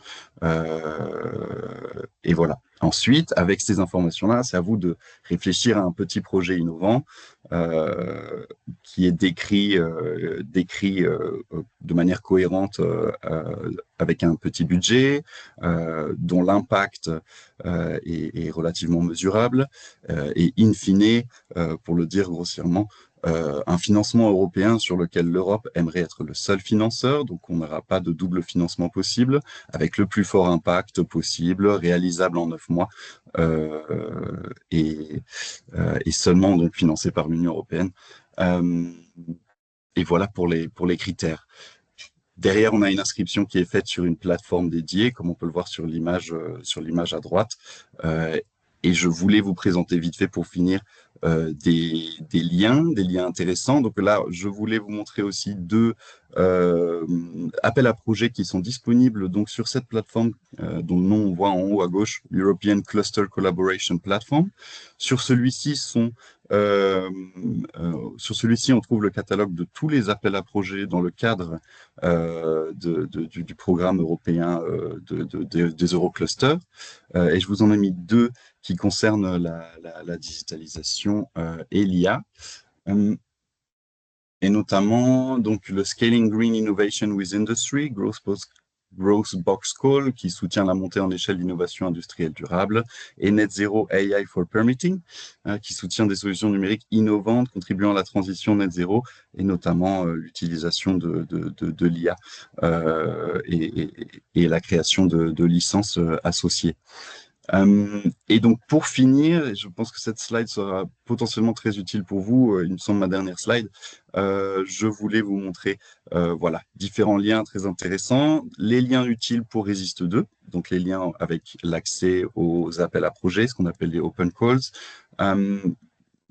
Et voilà. Ensuite, avec ces informations-là, c'est à vous de réfléchir à un petit projet innovant qui est décrit de manière cohérente avec un petit budget, dont l'impact est relativement mesurable, et in fine, pour le dire grossièrement, un financement européen sur lequel l'Europe aimerait être le seul financeur, donc on n'aura pas de double financement possible, avec le plus fort impact possible, réalisable en 9 mois, et seulement donc financé par l'Union européenne. Et voilà pour les critères. Derrière, on a une inscription qui est faite sur une plateforme dédiée, comme on peut le voir sur l'image à droite. Et je voulais vous présenter vite fait pour finir des liens intéressants. Donc là, je voulais vous montrer aussi 2 appels à projets qui sont disponibles donc sur cette plateforme dont le nom on voit en haut à gauche, European Cluster Collaboration Platform. Sur celui-ci, on trouve le catalogue de tous les appels à projets dans le cadre du programme européen des Euroclusters. Et je vous en ai mis 2 qui concernent la digitalisation et l'IA. Et notamment donc le Scaling Green Innovation with Industry, Growth Box Call, qui soutient la montée en échelle d'innovation industrielle durable, et Net Zero AI for Permitting, qui soutient des solutions numériques innovantes contribuant à la transition net zéro, et notamment l'utilisation de l'IA et la création de licences associées. Et donc pour finir, je pense que cette slide sera potentiellement très utile pour vous, il me semble ma dernière slide, je voulais vous montrer voilà, différents liens très intéressants, les liens utiles pour Resist 2, donc les liens avec l'accès aux appels à projets, ce qu'on appelle les open calls,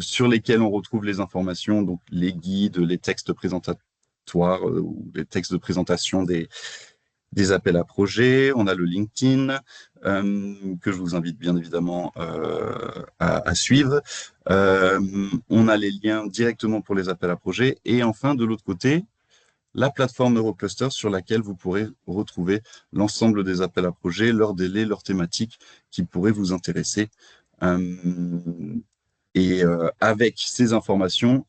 sur lesquels on retrouve les informations, donc les guides, les textes présentatoires ou les textes de présentation des appels à projets. On a le LinkedIn que je vous invite bien évidemment à suivre. On a les liens directement pour les appels à projets. Et enfin, de l'autre côté, la plateforme Eurocluster sur laquelle vous pourrez retrouver l'ensemble des appels à projets, leurs délais, leurs thématiques qui pourraient vous intéresser. Avec ces informations,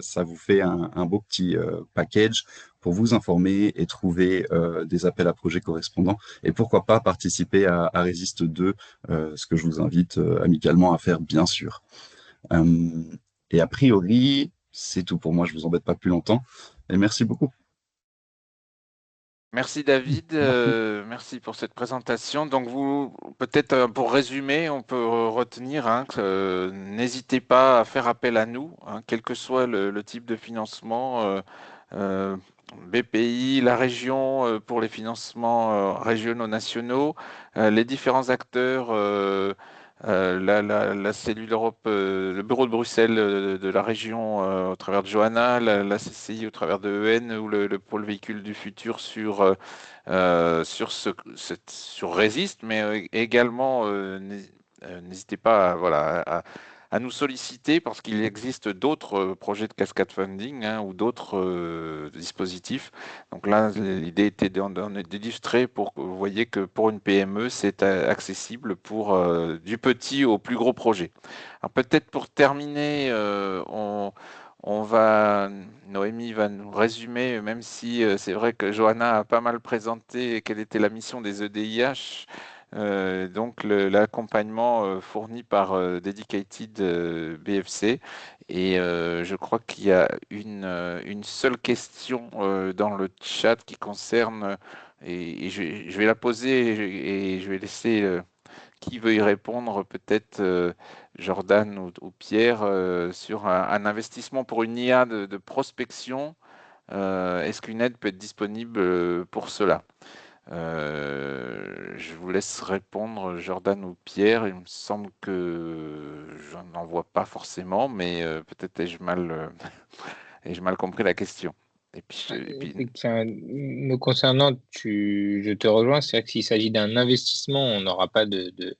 ça vous fait un beau petit package pour vous informer et trouver des appels à projets correspondants. Et pourquoi pas participer à Resist 2, ce que je vous invite amicalement à faire, bien sûr. Et a priori, c'est tout pour moi. Je ne vous embête pas plus longtemps. Et merci beaucoup. Merci David, Merci. merci pour cette présentation. Donc peut-être pour résumer, on peut retenir que n'hésitez pas à faire appel à nous, quel que soit le type de financement, BPI, la région pour les financements régionaux, nationaux, les différents acteurs, la cellule Europe, le bureau de Bruxelles de la région au travers de Johanna, la CCI au travers de EN ou le pôle véhicule du futur sur Resist, mais également n'hésitez pas à nous solliciter parce qu'il existe d'autres projets de cascade funding ou d'autres dispositifs. Donc là, l'idée était d'illustrer pour que vous voyez que pour une PME, c'est accessible pour du petit au plus gros projet. Alors peut-être pour terminer, Noémie va nous résumer, même si c'est vrai que Johanna a pas mal présenté quelle était la mission des EDIH. Donc l'accompagnement fourni par Dedicated BFC. Et je crois qu'il y a une seule question dans le chat qui concerne, et je vais la poser et je vais laisser qui veut y répondre, peut-être Jordan ou Pierre, sur un investissement pour une IA de prospection. Est-ce qu'une aide peut être disponible pour cela? Je vous laisse répondre, Jordan ou Pierre. Il me semble que je n'en vois pas forcément, mais peut-être ai-je ai-je mal compris la question. Et puis, Enfin, me concernant, je te rejoins, c'est vrai que s'il s'agit d'un investissement, on n'aura pas je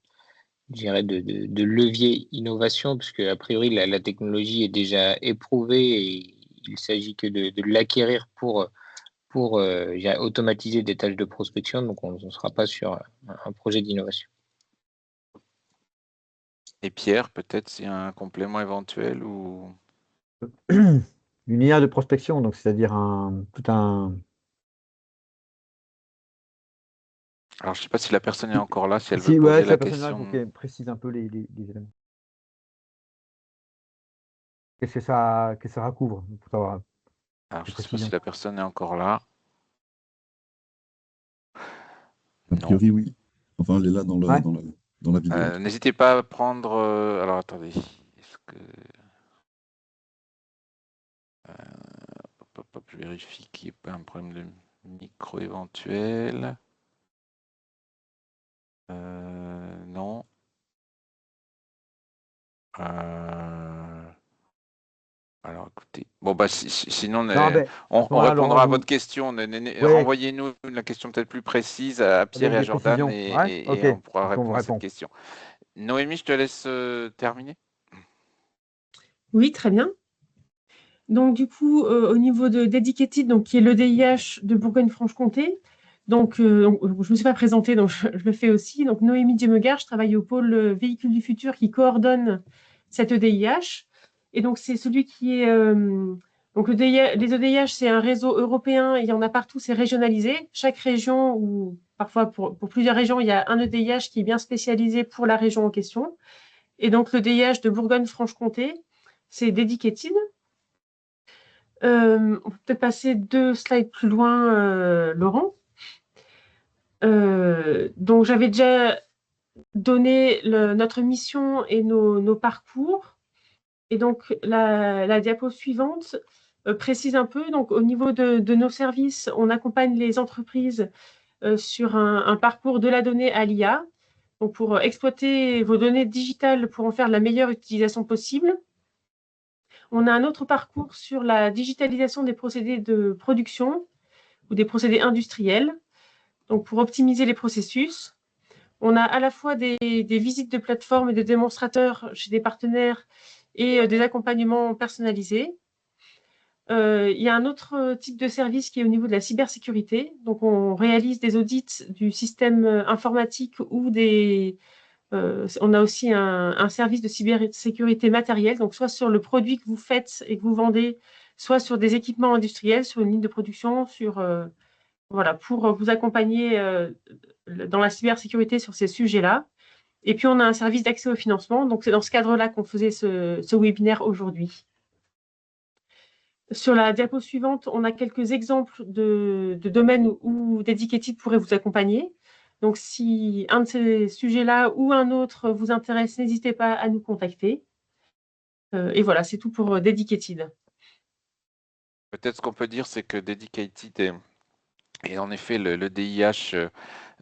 dirais de levier innovation, puisque a priori la technologie est déjà éprouvée et il s'agit que de l'acquérir pour je dirais, automatiser des tâches de prospection, donc on ne sera pas sur un projet d'innovation. et Pierre, peut-être s'il y a un complément éventuel ou... Une IA de prospection, donc c'est-à-dire tout un. Alors, je ne sais pas si la personne est encore là, si elle veut Si, ouais, poser si la la personne là, il faut question. qu'elle précise un peu les éléments. Qu'est-ce que ça recouvre, pour savoir Alors, des je ne sais pas si précisions. la personne est encore là. A Non. priori, oui. Enfin, elle est là Ouais. dans la vidéo. N'hésitez pas à prendre... alors, attendez. Est-ce que... je vérifie qu'il n'y ait pas un problème de micro éventuel. Non. Alors, écoutez. Bon, bah, sinon, Non, ben, à ce on moment-là, Laurent, répondra à vous. votre question. Ouais, Renvoyez-nous la question peut-être plus précise à Pierre avec et à des Jordan précisions. Ouais, ok. et on pourra Puis on vous répondre à cette répond. question. Noémie, je te laisse terminer. Oui, très bien. Donc, du coup, au niveau de Dedicated, donc, qui est l'EDIH de Bourgogne-Franche-Comté, donc, je ne me suis pas présentée, donc je le fais aussi. Donc, Noémie Djemegard, je travaille au pôle Véhicule du futur qui coordonne cet EDIH. Et donc, c'est celui qui est. Donc, les EDIH, c'est un réseau européen, il y en a partout, c'est régionalisé. Chaque région, ou parfois pour plusieurs régions, il y a un EDIH qui est bien spécialisé pour la région en question. Et donc, l'EDIH de Bourgogne-Franche-Comté, c'est Dedicated. On peut peut-être passer 2 slides plus loin, Laurent. Donc, j'avais déjà donné notre mission et nos parcours. Et donc, la diapo suivante précise un peu. Donc, au niveau de nos services, on accompagne les entreprises sur un parcours de la donnée à l'IA. Donc, pour exploiter vos données digitales pour en faire la meilleure utilisation possible. On a un autre parcours sur la digitalisation des procédés de production ou des procédés industriels, donc pour optimiser les processus. On a à la fois des visites de plateformes et de démonstrateurs chez des partenaires et des accompagnements personnalisés. Il y a un autre type de service qui est au niveau de la cybersécurité. Donc, on réalise des audits du système informatique ou on a aussi un service de cybersécurité matérielle, donc soit sur le produit que vous faites et que vous vendez, soit sur des équipements industriels, sur une ligne de production, voilà, pour vous accompagner dans la cybersécurité sur ces sujets-là. Et puis, on a un service d'accès au financement. Donc, c'est dans ce cadre-là qu'on faisait ce webinaire aujourd'hui. Sur la diapo suivante, on a quelques exemples de domaines où Dedicated pourrait vous accompagner. Donc, si un de ces sujets-là ou un autre vous intéresse, n'hésitez pas à nous contacter. Et voilà, c'est tout pour Dedicated. Peut-être ce qu'on peut dire, c'est que Dedicated est en effet le DIH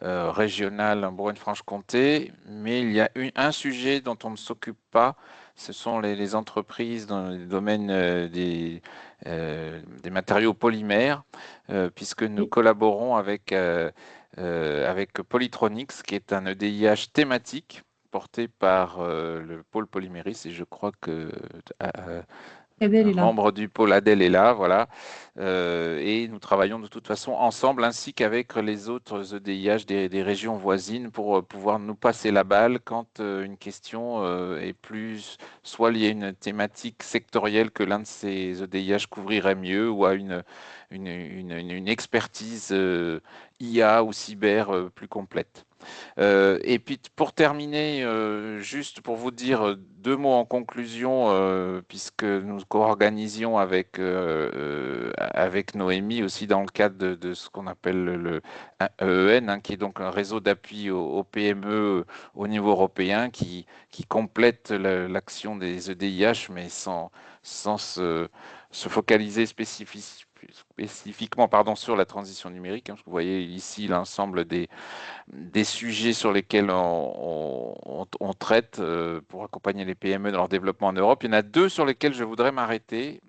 régional en Bourgogne-Franche-Comté, mais il y a un sujet dont on ne s'occupe pas, ce sont les entreprises dans le domaine des matériaux polymères, puisque nous collaborons avec Polytronics, qui est un EDIH thématique porté par le pôle Polyméris, et je crois que Adèle est là. membre du pôle Adèle est là, voilà. Et nous travaillons de toute façon ensemble, ainsi qu'avec les autres EDIH des régions voisines, pour pouvoir nous passer la balle quand une question est plus soit liée à une thématique sectorielle que l'un de ces EDIH couvrirait mieux, ou à une expertise IA ou cyber plus complète. Et puis pour terminer, juste pour vous dire deux mots en conclusion, puisque nous co-organisions avec Noémie aussi dans le cadre de ce qu'on appelle le EEN, qui est donc un réseau d'appui aux PME au niveau européen, qui complète l'action des EDIH, mais sans se focaliser spécifiquement sur la transition numérique. Parce que vous voyez ici l'ensemble des sujets sur lesquels on traite pour accompagner les PME dans leur développement en Europe. Il y en a deux sur lesquels je voudrais m'arrêter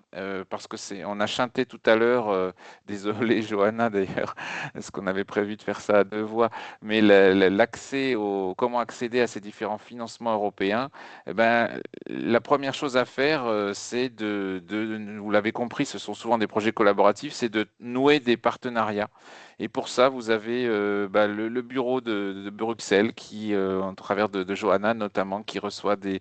parce que on a chanté tout à l'heure, désolé Johanna d'ailleurs, parce qu'on avait prévu de faire ça à deux voix, mais comment accéder à ces différents financements européens. Eh ben, la première chose à faire, c'est vous l'avez compris, ce sont souvent des projets collaboratifs, c'est de nouer des partenariats. Et pour ça, vous avez le bureau de Bruxelles qui, en travers de Johanna notamment, qui reçoit des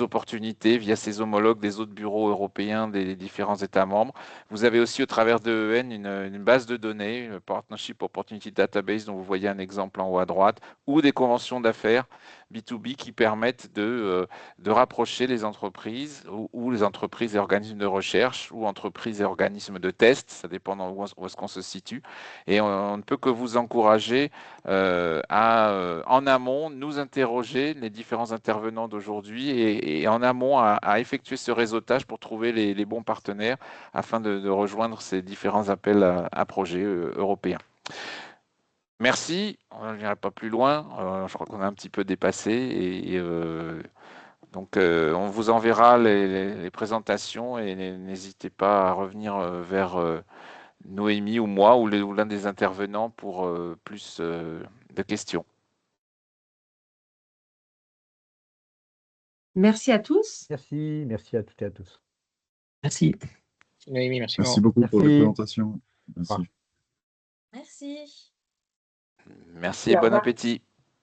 opportunités via ses homologues des autres bureaux européens des différents États membres. Vous avez aussi au travers de EN une base de données, Partnership Opportunity Database, dont vous voyez un exemple en haut à droite, ou des conventions d'affaires B2B qui permettent de rapprocher les entreprises ou les entreprises et organismes de recherche ou entreprises et organismes de test, ça dépend où est-ce qu'on se situe. Et on ne peut que vous encourager à, en amont, nous interroger les différents intervenants d'aujourd'hui et en amont à effectuer ce réseautage pour trouver les bons partenaires afin de rejoindre ces différents appels à projets européens. Merci, on n'ira pas plus loin, je crois qu'on a un petit peu dépassé donc on vous enverra les présentations et n'hésitez pas à revenir vers Noémie ou moi ou l'un des intervenants pour plus de questions. Merci à tous. Merci à toutes et à tous. Merci. Noémie, merci. Merci beaucoup pour les Merci. présentations. Merci. Merci. Merci et bon appétit.